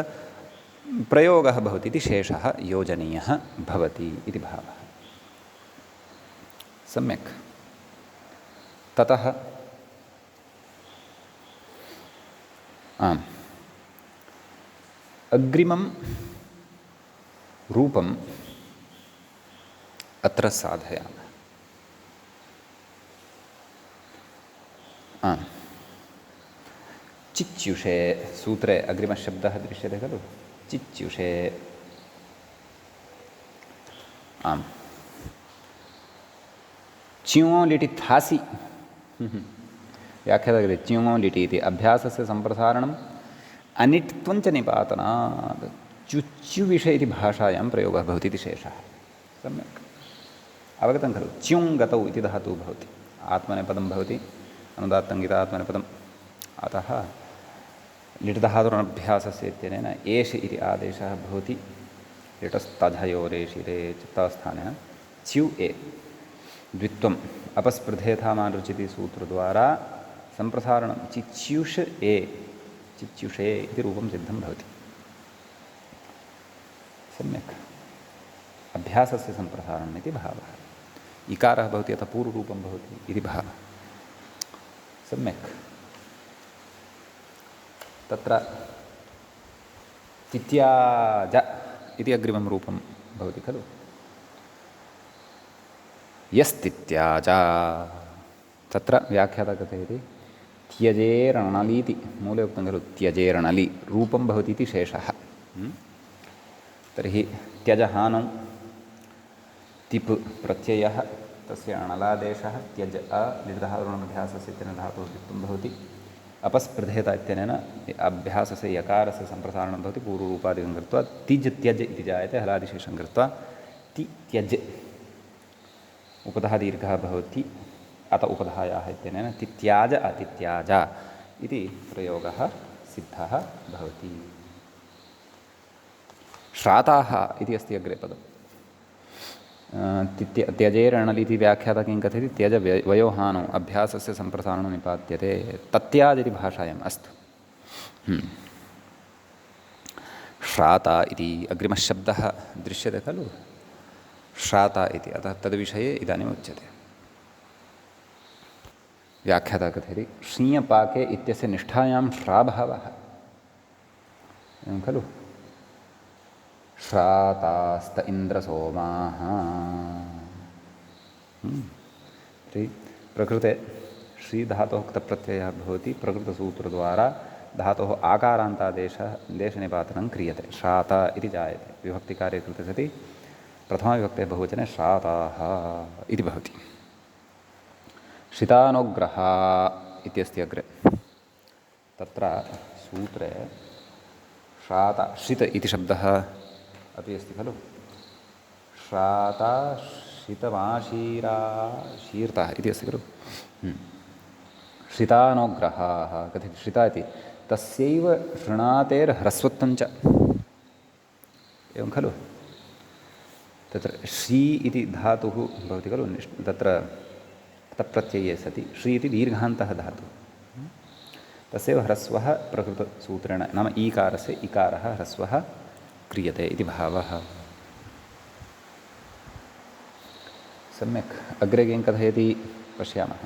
प्रयोगः भवति इति शेषः योजनीयः भवति इति भावः। सम्यक्। ततः अग्रिमं रूपम् अत्र साधयामः। चिच्युषे सूत्रे अग्रिमशब्दः दृश्यते खलु चिच्युषे। आम् च्युङो लिटि थासि व्याख्याता क्रियते च्युङो लिटि इति अभ्यासस्य सम्प्रसारणम् अनिट्त्वञ्च निपातनात् चुच्युविषे इति भाषायां प्रयोगः भवति इति शेषः। सम्यक् अवगतं खलु। च्युं गतौ इति धातुः भवति आत्मनेपदं भवति अनुदात्तङ्गितात्मनेपदम् अतः लिटधातुरनभ्यासस्य इत्यनेन एष इति आदेशः भवति लिटस्तधयोरेषिरे चित्तस्थानः च्यु ए द्वित्वम् अपस्पृधेथामानरुचिति सूत्रद्वारा सम्प्रसारणं चिच्युष ए चिच्युषे इति रूपं सिद्धं भवति। सम्यक् अभ्यासस्य सम्प्रसारणम् इति भावः। इकारः भवति अतः पूर्वरूपं भवति इति भावः। सम्यक्। तत्र तित्याज इति अग्रिमं रूपं भवति खलु। यस्तित्याज तत्र व्याख्याता कथयति त्यजेरणलीति मूले उक्तं खलु त्यजेरणलि रूपं भवति इति शेषः। तर्हि त्यजहानौ तिप् प्रत्ययः तस्य अणलादेशः त्यज अ लिटधातुरनभ्यासस्य इत्यनेन धातुः द्वित्वं भवति अपस्पृधेत इत्यनेन अभ्यासस्य यकारस्य सम्प्रसारणं भवति पूर्वरूपादिकं कृत्वा तिज् त्यज इति जायते हलादिशेषं कृत्वा ति त्यज उपधः दीर्घः भवति अत उपधायाः इत्यनेन तित्याज अतित्याज इति प्रयोगः सिद्धः भवति। श्राताः इति अस्ति अग्रे पदं त्यजेरणलि इति व्याख्याता किं कथयति त्यज वयोहानौ अभ्यासस्य सम्प्रसारणं निपात्यते तत्याज इति भाषायाम् अस्तु। श्राता इति अग्रिमः शब्दः दृश्यते खलु श्राता इति अतः तद्विषये इदानीम् उच्यते। व्याख्याता कथयति श्रीयपाके इत्यस्य निष्ठायां श्राभावः एवं खलु श्रातास्त इन्द्रसोमाः। प्रकृते श्रीधातोः क्तप्रत्ययः भवति प्रकृतसूत्रद्वारा धातोः आकारान्तादेशः देशनिपातनं क्रियते श्राता इति जायते। विभक्तिकार्ये कृते सति प्रथमाविभक्तेः बहुवचने श्राताः इति भवति। शितानुग्रह इत्यस्ति अग्रे तत्र सूत्रे श्राता शित इति शब्दः अपि अस्ति खलु। श्राता शितमाशीरा शीर्तः इति अस्ति खलु। शितानुग्रहाः कथयति श्रिता इति तस्यैव शृणातेर्ह्रस्वत्वं च एवं खलु। तत्र श्री इति धातुः भवति खलु तत्र तप्रत्यये सति श्री इति दीर्घान्तः धातुः तस्यैव ह्रस्वः प्रकृतसूत्रेण नाम ईकारस्य इकारः ह्रस्वः क्रियते इति भावः। सम्यक् अग्रे किं कथयति पश्यामः।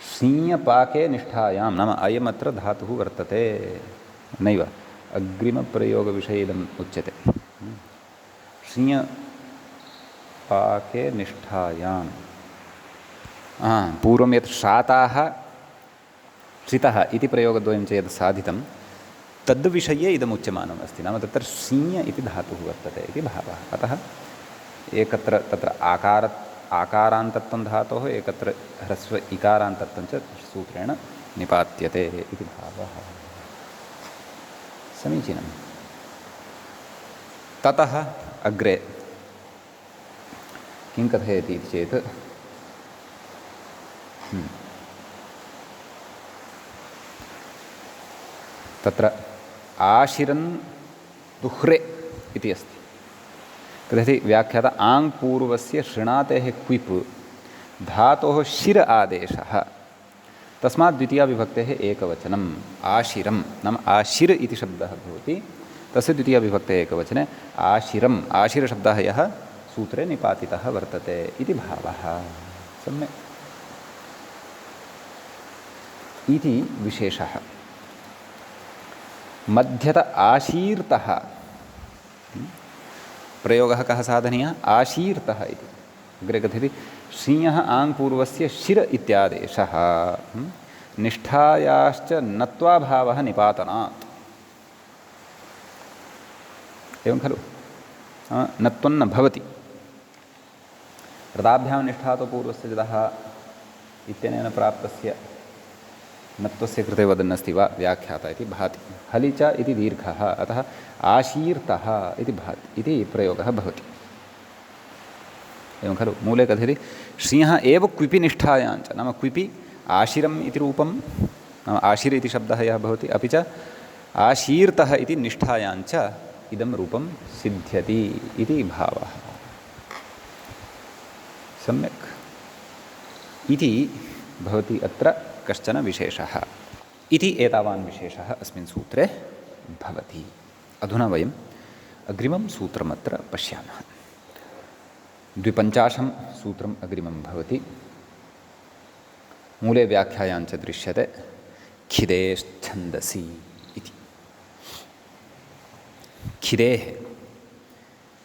शीयपाके निष्ठायां नाम अयमत्र धातुः वर्तते नैव अग्रिमप्रयोगविषये इदम् उच्यते। शीयपाके निष्ठायां पूर्वं यत् श्राताः श्रितः इति प्रयोगद्वयं च यत् साधितं तद्विषये इदमुच्यमानमस्ति। नाम तत्र शीञ् इति धातुः वर्तते इति भावः। अतः एकत्र तत्र आकारान्तत्वं धातोः, एकत्र ह्रस्व इकारान्तत्वं च सूत्रेण निपात्यते इति भावः। समीचीनं। ततः अग्रे किं कथयति इति चेत् तत्र आशिरन् दुह्रे इति अस्ति। कथयति व्याख्याता आङ् पूर्वस्य शृणातेः क्विप् धातोः शिर आदेशः, तस्मात् द्वितीया विभक्तेः एकवचनम् आशिरं, नाम आशिर् इति शब्दः भवति, तस्य द्वितीया विभक्तेः एकवचने आशिरम्, आशिरशब्दः यः सूत्रे निपातितः वर्तते इति भावः। सम्यक्। इति विशेषः। मध्यत आशीर्तः प्रयोगः कः साधनीयः? आशीर्तः इति। अग्रे कथयति शीञः आङ् पूर्वस्य शिर इत्यादेशः निष्ठायाश्च नत्वाभावः निपातनात्। एवं खलु? नत्वं न भवति। रदाभ्यां निष्ठा तो पूर्वस्य जदः इत्यनेन प्राप्तस्य नत्वस्य कृते वदन्नस्ति वा व्याख्याता इति भाति। हलि च इति दीर्घः, अतः आशीर्तः इति भाति, इति प्रयोगः भवति। एवं खलु? मूले कथयति श्रियः एव क्विपि निष्ठायाञ्च, नाम क्विपि आशिरम् इति रूपं, नाम आशिर् इति शब्दः यः भवति, अपि च आशीर्तः इति निष्ठायाञ्च इदं रूपं सिद्ध्यति इति भावः। सम्यक्। इति भवति अत्र कश्चन विशेषः। इति एतावान् विशेषः अस्मिन् सूत्रे भवति। अधुना वयम् अग्रिमं सूत्रमत्र पश्यामः। 52 सूत्रम् अग्रिमं भवति। मूले व्याख्यायां च दृश्यते खिदेश्छन्दसि इति। खिदेः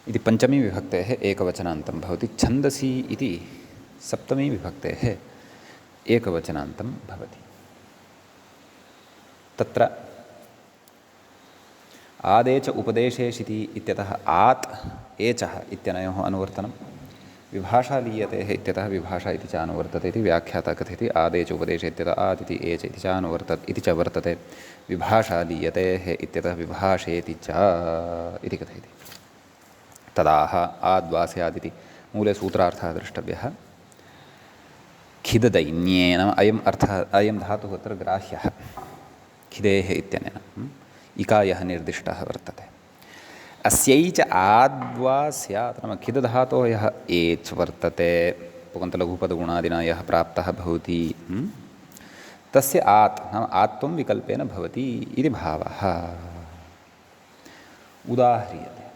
इति पञ्चमी विभक्तेः एकवचनान्तं भवति। छन्दसि इति सप्तमी विभक्तेः एकवचनान्तं भवति। तत्र आदेच उपदेशेषिति इत्यतः आत् एचः इत्यनयोः अनुवर्तनं, विभाषा लीयतेः इत्यतः विभाषा इति च अनुवर्तते इति व्याख्याता कथयति। आदेच उपदेशे इत्यतः आत् इति एच इति च इति च वर्तते। विभाषा लीयतेः इत्यतः विभाषेति च इति कथयति। तदाह आद्वास्यादिति मूले सूत्रार्थः द्रष्टव्यः। खिददैन्ये, नाम अयं धातुः अत्र ग्राह्यः खिदेः इत्यनेन। इकायः निर्दिष्टः वर्तते। अस्यै च आद्वा स्यात्, नाम खिदधातोः यः एच् वर्तते, पुगन्तलघुपदगुणादिना यः प्राप्तः भवति, तस्य आत्, नाम आत्त्वं विकल्पेन भवति इति भावः। उदाह्रियते।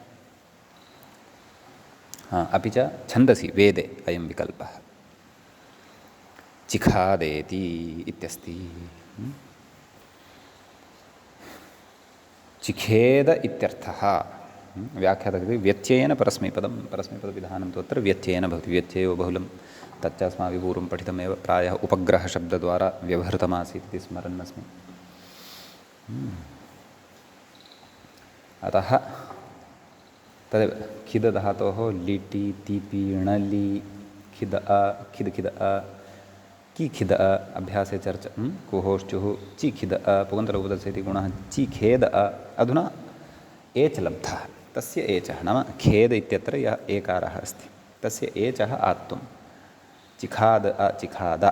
अपि च छन्दसि वेदे अयं विकल्पः। चिखादेति इत्यस्ति। चिखेद इत्यर्थः। व्याख्याता व्यत्ययेन परस्मैपदविधानं तु अत्र व्यत्ययेन भवति। व्यत्ययो बहुलं तच्च अस्माभिः पूर्वं पठितमेव, प्रायः उपग्रहशब्दद्वारा व्यवहृतमासीत् इति स्मरन्नस्मि। अतः तदेव खिदधातोः लिटि तिपि णलि खिद खिद खिद कि खिद अभ्यासे चर्च कुहोश्चुः चि खिद पुगन्तलघुपदस्य इति गुणः चि खेद। अधुना एच् लब्धः, तस्य एचः, नाम खेद इत्यत्र यः एकारः अस्ति तस्य एचः आत्त्वं। चिखाद चिखाद।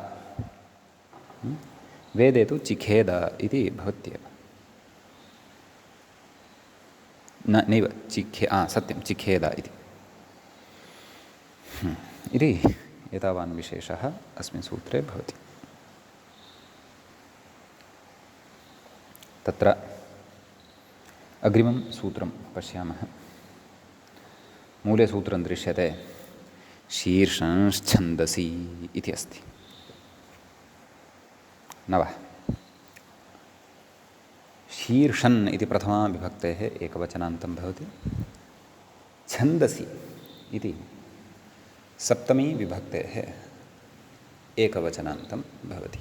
वेदे तु चिखेद इति भवत्येव। नैव सत्यं चिखेद इति एतावान् विशेषः अस्मिन् सूत्रे भवति। तत्र अग्रिमं सूत्रं पश्यामः। मूले सूत्रं दृश्यते शीर्षंश्छन्दसि इति अस्ति। न वा? शीर्षन् इति प्रथमा विभक्तेः एकवचनान्तं भवति। छन्दसि इति सप्तमी विभक्तेः एकवचनान्तं भवति।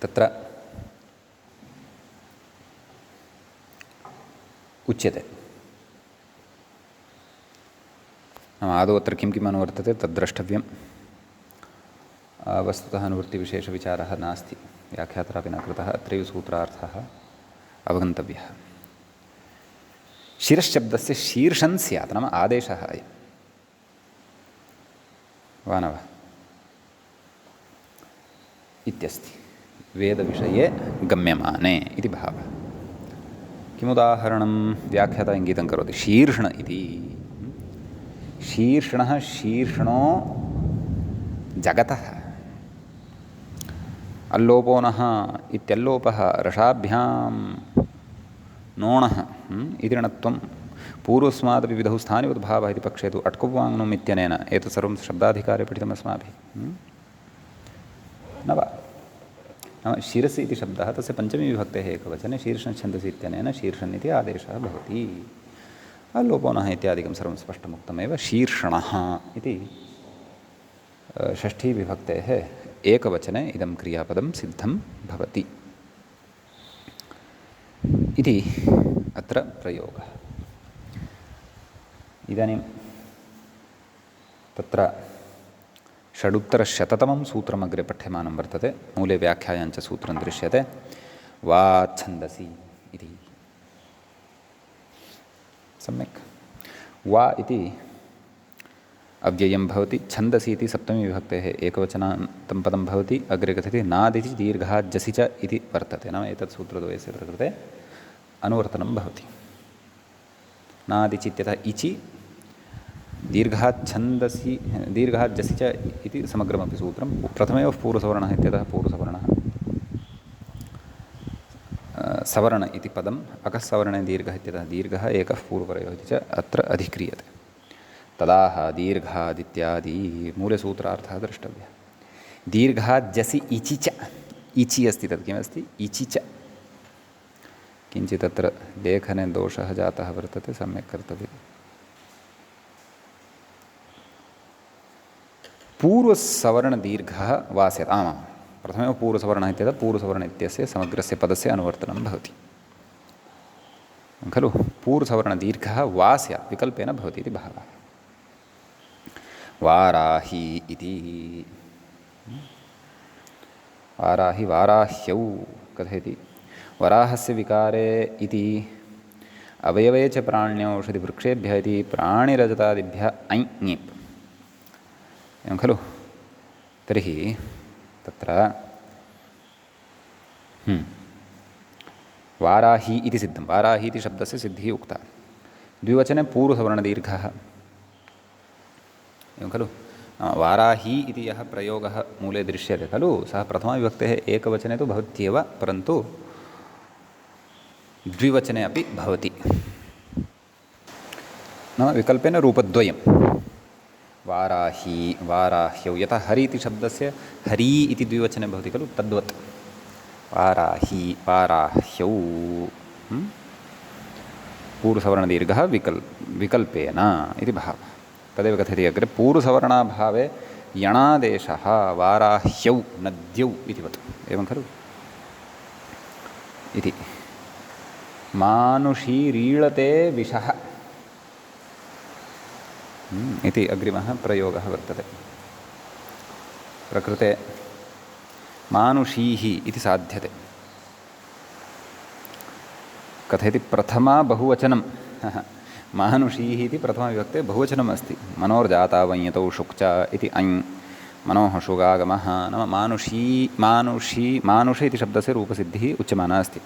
तत्र उच्यते। नाम आदौ अत्र किं किम् अनुवर्तते तद्द्रष्टव्यं। वस्तुतः अनुवृत्तिविशेषविचारः नास्ति, व्याख्यात्रापि न कृतः, अत्रैव सूत्रार्थः अवगन्तव्यः। शिरश्शब्दस्य शीर्षन् स्यात्, नाम आदेशः अयं वा न वा इत्यस्ति वेदविषये गम्यमाने इति भावः। किमुदाहरणं व्याख्याता इङ्गितं करोति? शीर्ष्ण इति। शीर्ष्णः शीर्ष्णो जगतः। अल्लोपो नः इत्यल्लोपः रसाभ्यां नोणः इति णत्वं पूर्वस्मादपि विधौ स्थानिवद्भावः इति पक्षे तु अट्कुवाङ्नुम् इत्यनेन एतत् सर्वं शब्दाधिकारे पठितम् अस्माभिः न वा? नाम शिरसि इति शब्दः तस्य पञ्चमीविभक्तेः एकवचने शीर्षञ्छन्दसि इत्यनेन शीर्षन् इति आदेशः भवति। अल्लोपो नः इत्यादिकं सर्वं स्पष्टमुक्तमेव। शीर्षणः इति षष्ठीविभक्तेः एकवचने इदं क्रियापदं सिद्धं भवति इति अत्र प्रयोगः। इदानीं तत्र षडुत्तरशततमं सूत्रमग्रे पठ्यमानं वर्तते। मूले व्याख्यायाञ्च सूत्रं दृश्यते। वा छन्दसि इति। सम्यक्। वा इति अव्ययं भवति। छन्दसि इति सप्तमीविभक्तेः एकवचनान्तं पदं भवति। अग्रे कथ्यते नादिति दीर्घाज्जसि च इति वर्तते। नाम एतत् सूत्रद्वयस्य प्रकृते अनुवर्तनं भवति। नादिचि इत्यतः इचि दीर्घाच्छन्दसि दीर्घाज्जसि च इति समग्रमपि सूत्रं। प्रथमेव पूर्वसवर्णः इत्यतः पूर्वसवर्णः सवर्ण इति पदम् अकः सवर्णे दीर्घः इत्यतः दीर्घः एकः पूर्वपरयोः इति च अत्र अधिक्रियते। तदाह दीर्घादित्यादि मूले सूत्रार्थः द्रष्टव्यः। दीर्घाज्जसि इचि च, इचि अस्ति तत् किमस्ति? इचि च। किञ्चित् अत्र लेखने दोषः जातः वर्तते, सम्यक् कर्तव्यम्। पूर्वसवर्णदीर्घः वा स्यात्। आमां प्रथमेव पूर्वसवर्णः इत्यतः पूर्वसवर्ण इत्यस्य समग्रस्य पदस्य अनुवर्तनं भवति खलु। पूर्वसवर्णदीर्घः वा स्यात्, विकल्पेन भवति इति भावः। वाराहि इति। वाराहि वाराह्यौ कथयति। वराहस्य विकारे इति अवयवे च प्राण्यौषधिवृक्षेभ्यः इति प्राणिरजतादिभ्यः ऐ ङीप् एवं खलु। तर्हि तत्र वाराहि इति सिद्धं। वाराहि इति शब्दस्य सिद्धिः उक्ता। द्विवचने पूर्वसवर्णदीर्घः एवं खलु। वाराहि इति यः प्रयोगः मूले दृश्यते खलु, सः प्रथमाविभक्तेः एकवचने तु भवत्येव, परन्तु द्विवचने अपि भवति। नाम विकल्पेन रूपद्वयं। वाराहि वाराह्यौ, यथा हरि इति शब्दस्य हरि इति द्विवचने भवति खलु, तद्वत् वाराहि वाराह्यौ पूर्वसवर्णदीर्घः विकल्पेन इति भावः। तदेव कथयति अग्रे पूर्वसवर्णाभावे यणादेशः वाराह्यौ नद्यौ इतिवत् एवं खलु इति। मानुषीरीळते विषः इति अग्रिमः प्रयोगः वर्तते। प्रकृते मानुषीः इति साध्यते। कथयति प्रथमा बहुवचनं मानुषीः इति प्रथमाविभक्ते बहुवचनम् अस्ति। मनोर्जाता वञ्यतौ शुक्च इति ऐ मनोः शुगागमः। नाम मानुष इति शब्दस्य रूपसिद्धिः उच्यमाना अस्ति।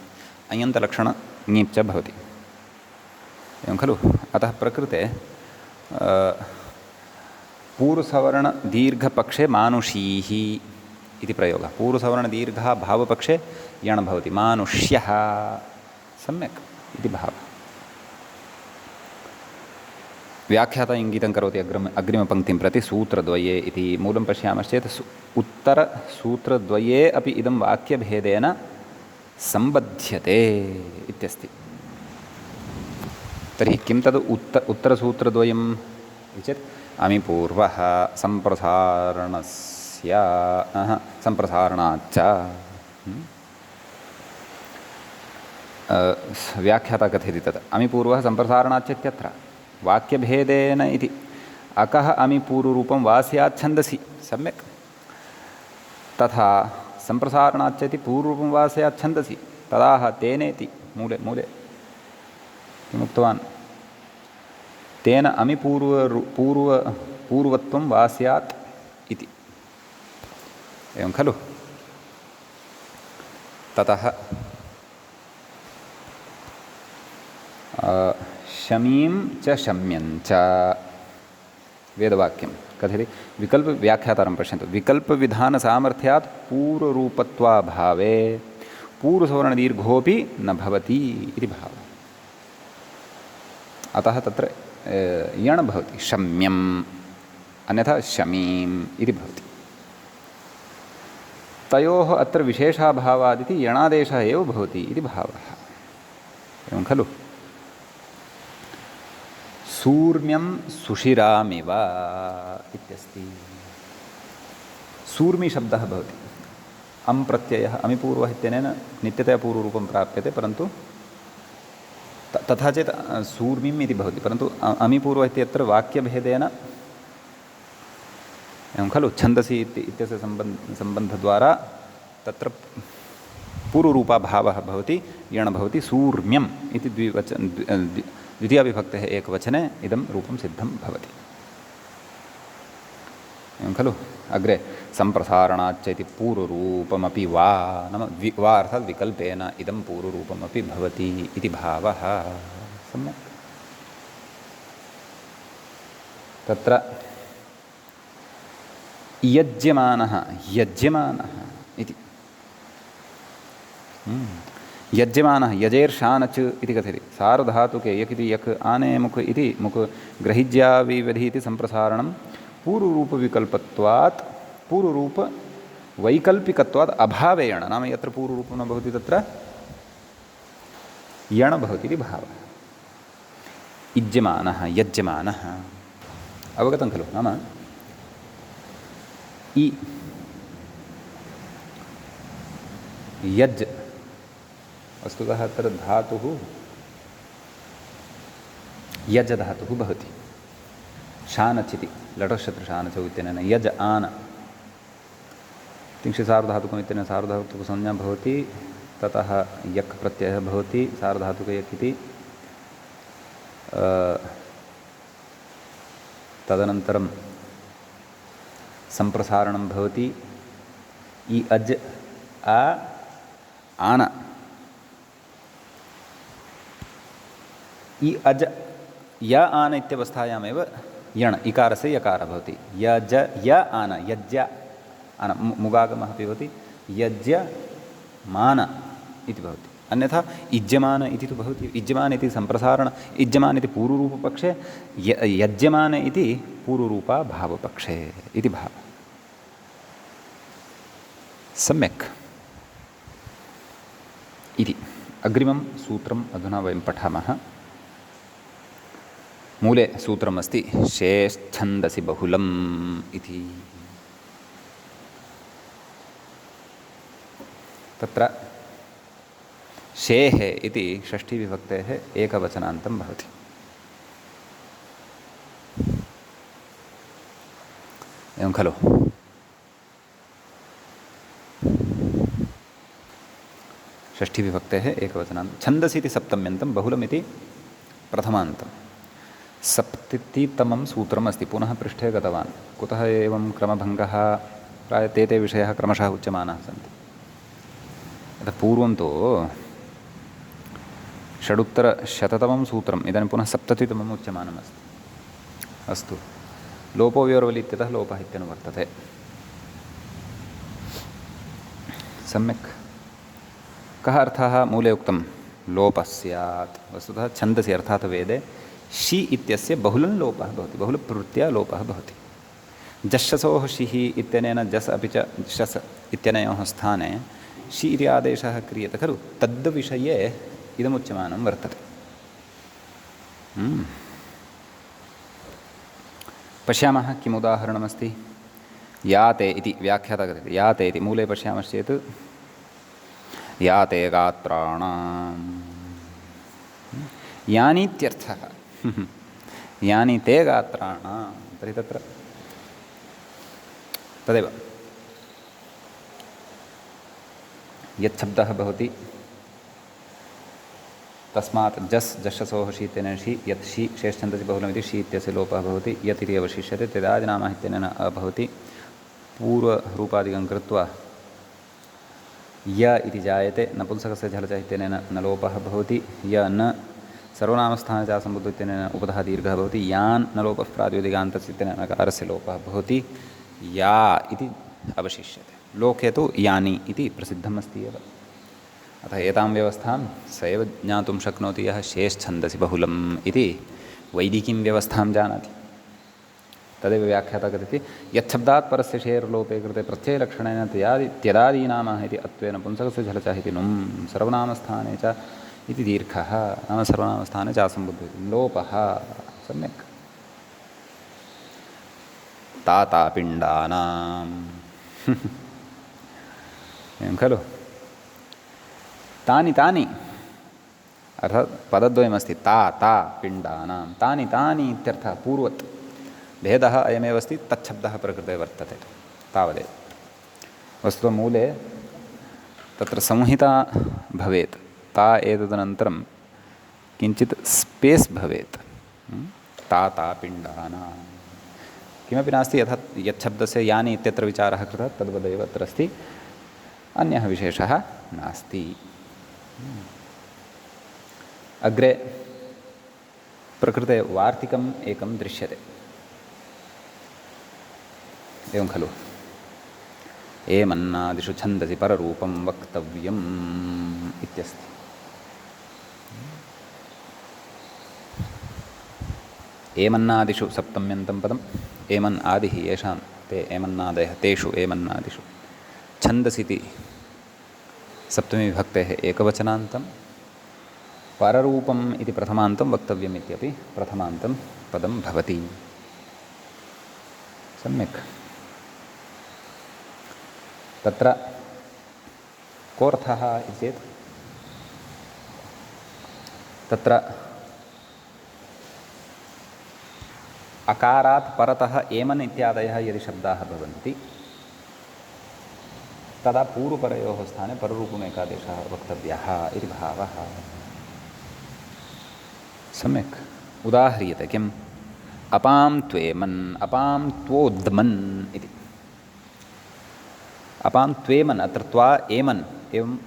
अयन्तलक्षण ङीप् च भवति एवं खलु। अतः प्रकृते पूर्वसवर्णदीर्घपक्षे मानुषीः इति प्रयोगः। पूर्वसवर्णदीर्घः भावपक्षे यण् भवति। मानुष्यः सम्यक् इति भावः। व्याख्याता इङ्गितं करोति अग्रिमपङ्क्तिं प्रति सूत्रद्वये इति। मूलं पश्यामश्चेत् उत्तरसूत्रद्वये अपि इदं वाक्यभेदेन सम्बध्यते इत्यस्ति। तर्हि किं तद् उत्तरसूत्रद्वयम् इति चेत् अमिपूर्वः सम्प्रसारणस्य सम्प्रसारणाच्च व्याख्याता कथयति तत् अमिपूर्वः सम्प्रसारणाच्च इत्यत्र वाक्यभेदेन इति अकः अमिपूर्वरूपं वा स्यात् छन्दसि सम्यक् तथा सम्प्रसारणाच्च इति पूर्वरूपं वा स्यात् छन्दसि तदाह तेनेति मूले मूले किमुक्तवान् तेन पूर्वत्वं वा स्यात् इति एवं खलु ततः शमीं च शम्यञ्च वेदवाक्यं कथयति विकल्पव्याख्यातारं पश्यन्तु विकल्पविधानसामर्थ्यात् पूर्वरूपत्वाभावे पूर्वसवर्णदीर्घोऽपि न भवति इति भावः अतः तत्र यण् भवति शम्यम् अन्यथा शमीम् इति भवति तयोः अत्र विशेषाभावादिति यणादेशः एव भवति इति भावः एवं खलु सूर्म्यं सुशिरामिव इत्यस्ति सूर्मी शब्दः भवति अम् प्रत्ययः अमिपूर्वः इत्यनेन नित्यतया पूर्वरूपं प्राप्यते परन्तु तथा चेत् सूर्मीम् इति भवति परन्तु अमिपूर्वः इत्यत्र वाक्यभेदेन एवं खलु छन्दसि इत्यस्य सम्बन्धद्वारा तत्र पूर्वरूपाभावः भवति यण् भवति सूर्म्यम् इति द्वितीयाविभक्तेः एकवचने इदं रूपं सिद्धं भवति एवं खलु अग्रे सम्प्रसारणाच्च इति पूर्वरूपमपि वा नाम वा अर्थात् विकल्पेन इदं पूर्वरूपमपि भवति इति भावः सम्यक् तत्र यज्यमानः इति यज्यमानः यजेर्शानच् इति कथयति सार्वधातुके यक् इति यक् आने मुक् इति मुक् ग्रहिज्याविवधि इति सम्प्रसारणं पूर्वरूपविकल्पत्वात् पूर्वरूपवैकल्पिकत्वात् अभावेण नाम यत्र पूर्वरूपं न भवति तत्र यण् भवति इति भावः इज्यमानः यज्यमानः अवगतं खलु नाम इ यज् वस्तुतः अत्र धातुः यज् धातुः भवति शानच् इति लटशत्रुशानचौ इत्यनेन यज् आन तिंशि सार्वधातुकम् इत्यनेन सार्वधातुकसंज्ञा भवति ततः यक् प्रत्ययः भवति सार्वधातुकयक् इति तदनन्तरं सम्प्रसारणं भवति इ अज् आ आन इ अज य आन इत्यवस्थायामेव यण् इकारस्य यकारः भवति यज य आन यज्य आन मुगागमः अपि भवति यज्य मान इति भवति अन्यथा इज्यमान इति तु भवति इज्यमान इति सम्प्रसारण इज्यमान इति पूर्वरूपपक्षे यज्यमान इति पूर्वरूपाभावपक्षे इति भावः सम्यक् इति अग्रिमं सूत्रम् अधुना वयं पठामः मूले सूत्रमस्ति शेश्छन्दसि बहुलम् इति तत्र शेः इति षष्ठीविभक्तेः एकवचनान्तं भवति एवं खलु षष्ठीविभक्तेः एकवचनान्तं छन्दसि इति सप्तम्यन्तं बहुलमिति प्रथमान्तं सप्ततितमं सूत्रमस्ति पुनः पृष्ठे गतवान् कुतः एवं क्रमभङ्गः प्रायः ते विषयाः क्रमशः उच्यमानाः सन्ति अतः पूर्वं तु षडुत्तरशततमं सूत्रम् इदानीं पुनः सप्ततितमम् उच्यमानमस्ति अस्तु लोपो विवर्वलि इत्यतः लोपः इत्यनुवर्तते सम्यक् कः अर्थः मूले उक्तं लोपः स्यात् वस्तुतः छन्दसि अर्थात् वेदे शि इत्यस्य बहुलं लोपः भवति बहुलप्रवृत्त्या लोपः भवति जश्शसोः शिः इत्यनेन जस् अपि च शस् इत्यनयोः स्थाने शि इति आदेशः क्रियते खलु तद्विषये इदमुच्यमानं वर्तते पश्यामः किम् उदाहरणमस्ति याते इति व्याख्याता कथयति याते इति मूले पश्यामश्चेत् याते गात्राणां यानीत्यर्थः यानि ते गात्राणां तर्हि तत्र तदेव यच्छब्दः भवति तस्मात् जश्शसोः शी इत्यनेन शी यत् शी शेषछन्दसि बहुलमिति शी इत्यस्य लोपः भवति यत् इति अवशिष्यते तदादिनामः इत्यनेन अभवति पूर्वरूपादिकं कृत्वा य इति जायते नपुंसकस्य झलचः इत्यनेन न लोपः भवति य न सर्वनामस्थाने च सम्बुद्धौ इत्यनेन उपधः दीर्घः भवति यान् न लोपः प्रातिपदिकान्तस्य इत्यनेन नकारस्य लोपः भवति या इति अवशिष्यते लोके तु यानि इति प्रसिद्धम् अस्ति एव अतः एतां व्यवस्थां स एव ज्ञातुं शक्नोति यः शेषछन्दसि बहुलम् इति वैदिकीं व्यवस्थां जानाति तदेव व्याख्याता कथयति यच्छब्दात् परस्य शेर्लोपे कृते प्रत्ययलक्षणेन त्यदादीनामः इति अत्वेन पुंसकस्य झलचः इति नुं सर्वनामस्थाने च इति दीर्घः नाम सर्वनामस्थाने च असम्बुद्धौ लोपः सम्यक् तातापिण्डानाम् एवं खलु तानि तानि अर्थात् पदद्वयमस्ति ता ता पिण्डानां तानि तानि इत्यर्थः पूर्वत् भेदः अयमेव अस्ति तच्छब्दः प्रकृते वर्तते तावदेव वस्तुतः मूले तत्र संहिता भवेत् ता एतदनन्तरं किञ्चित् स्पेस् भवेत् ता ता पिण्डानां किमपि नास्ति यथा यच्छब्दस्य यानि इत्यत्र विचारः कृतः तद्वदेव अत्र अस्ति अन्यः विशेषः नास्ति अग्रे प्रकृते वार्तिकम् एकं दृश्यते एवं खलु एमन्नादिषु छन्दसि पररूपं वक्तव्यम् इत्यस्ति एमन्नादिषु सप्तम्यन्तं पदम् एमन् आदिः येषां ते एमन्नादयः तेषु एमन्नादिषु छन्दसिति सप्तमी विभक्तेः एकवचनान्तं पररूपम् इति प्रथमान्तं वक्तव्यम् इत्यपि प्रथमान्तं पदं भवति सम्यक् तत्र कोऽर्थः इति चेत् तत्र अकारात् परतः एमन् इत्यादयः यदि शब्दाः भवन्ति तदा पूर्वपरयोः स्थाने पररूपमेकादेशः वक्तव्यः इति भावः सम्यक् उदाह्रियते किम् अपां त्वेमन् अपां त्वोद्मन् इति अपां त्वेमन् अत्र त्वा एमन् एवम्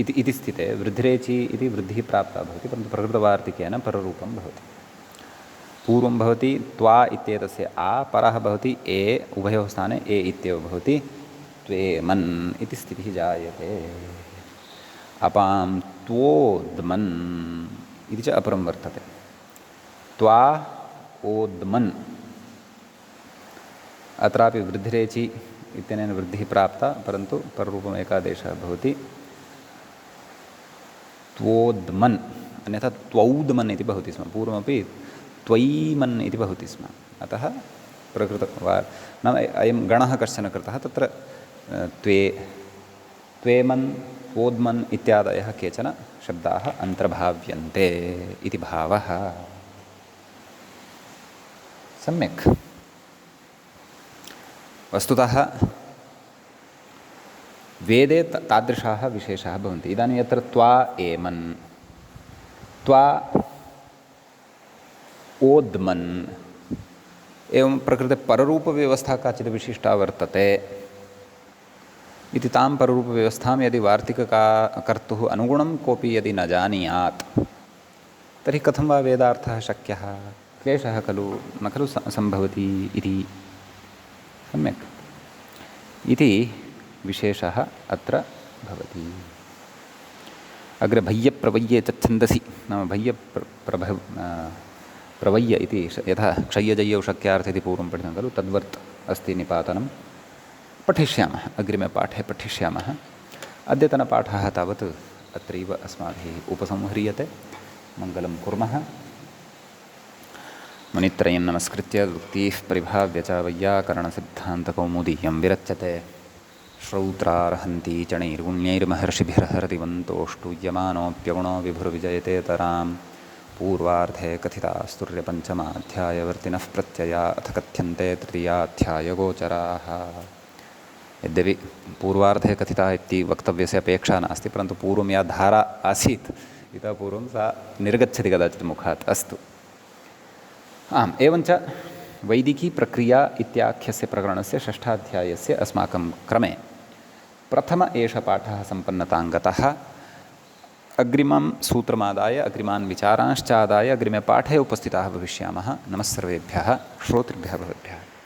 इति स्थिते वृद्धिरेचि इति वृद्धिः प्राप्ता भवति परन्तु प्रकृतवार्तिकेन पररूपं भवति पूर्वं भवति त्वा इत्येतस्य आ परः भवति ए उभयोः स्थाने ए इत्येव भवति त्वेमन् इति स्थितिः जायते अपां त्वोद्मन् इति च अपरं वर्तते त्वा ओद्मन् अत्रापि वृद्धिरेचि इत्यनेन वृद्धिः प्राप्ता परन्तु पररूपम् एकादेशः भवति त्वोद्मन् अन्यथा त्वौद्मन् इति भवति स्म पूर्वमपि त्वयीमन् इति भवति स्म अतः नाम अयं गणः कश्चन कृतः तत्र त्वेमन् त्वोद्मन् इत्यादयः केचन शब्दाः अन्तर्भाव्यन्ते इति भावः सम्यक् वस्तुतः वेदे तादृशाः विशेषाः भवन्ति इदानीं यत्र त्वा एमन् त्वा ओद्मन् एवं प्रकृते पररूपव्यवस्था काचित् विशिष्टा वर्तते इति तां पररूपव्यवस्थां यदि वार्तिकका कर्तुः अनुगुणं कोऽपि यदि न जानीयात् तर्हि कथं वा वेदार्थः शक्यः क्लेशः खलु न खलु सम्भवति इति सम्यक् इति विशेषः अत्र भवति अग्रे भय्यप्रवय्ये तच्छन्दसि नाम प्रवय्य इति यथा क्षय्यजय्यौ शक्यार्थ इति पूर्वं पठितं खलु तद्वत् अस्ति निपातनं पठिष्यामः अग्रिमे पाठे पठिष्यामः अद्यतनपाठः तावत् अत्रैव अस्माभिः उपसंह्रियते मङ्गलं कुर्मः मुनित्रयं नमस्कृत्य वृत्तिः परिभाव्य च वैयाकरणसिद्धान्तकौमुदीयं विरच्यते श्रौत्रार्हन्ति चणैर्गुण्यैर्महर्षिभिर्हरतिवन्तोष्टूयमानोऽप्यगुणो विभुर्विजयतेतरां पूर्वार्धे कथितास्तुर्यपञ्चमाध्यायवर्तिनः प्रत्यया अथ कथ्यन्ते तृतीयाध्यायगोचराः। यद्यपि पूर्वार्धे कथिता इति वक्तव्यस्य अपेक्षा नास्ति, परन्तु पूर्वं या धारा आसीत् इतः पूर्वं सा निर्गच्छति कदाचित् मुखात्। अस्तु। आम्, एवञ्च वैदिकीप्रक्रिया इत्याख्यस्य प्रकरणस्य षष्ठाध्यायस्य अस्माकं क्रमे प्रथम एष पाठः सम्पन्नताङ्गतः। अग्रिमं सूत्रमादाय अग्रिमान् विचारांश्चादाय अग्रिमे पाठे उपस्थिताः भविष्यामः। नमः सर्वेभ्यः श्रोतृभ्यः भवेभ्यः।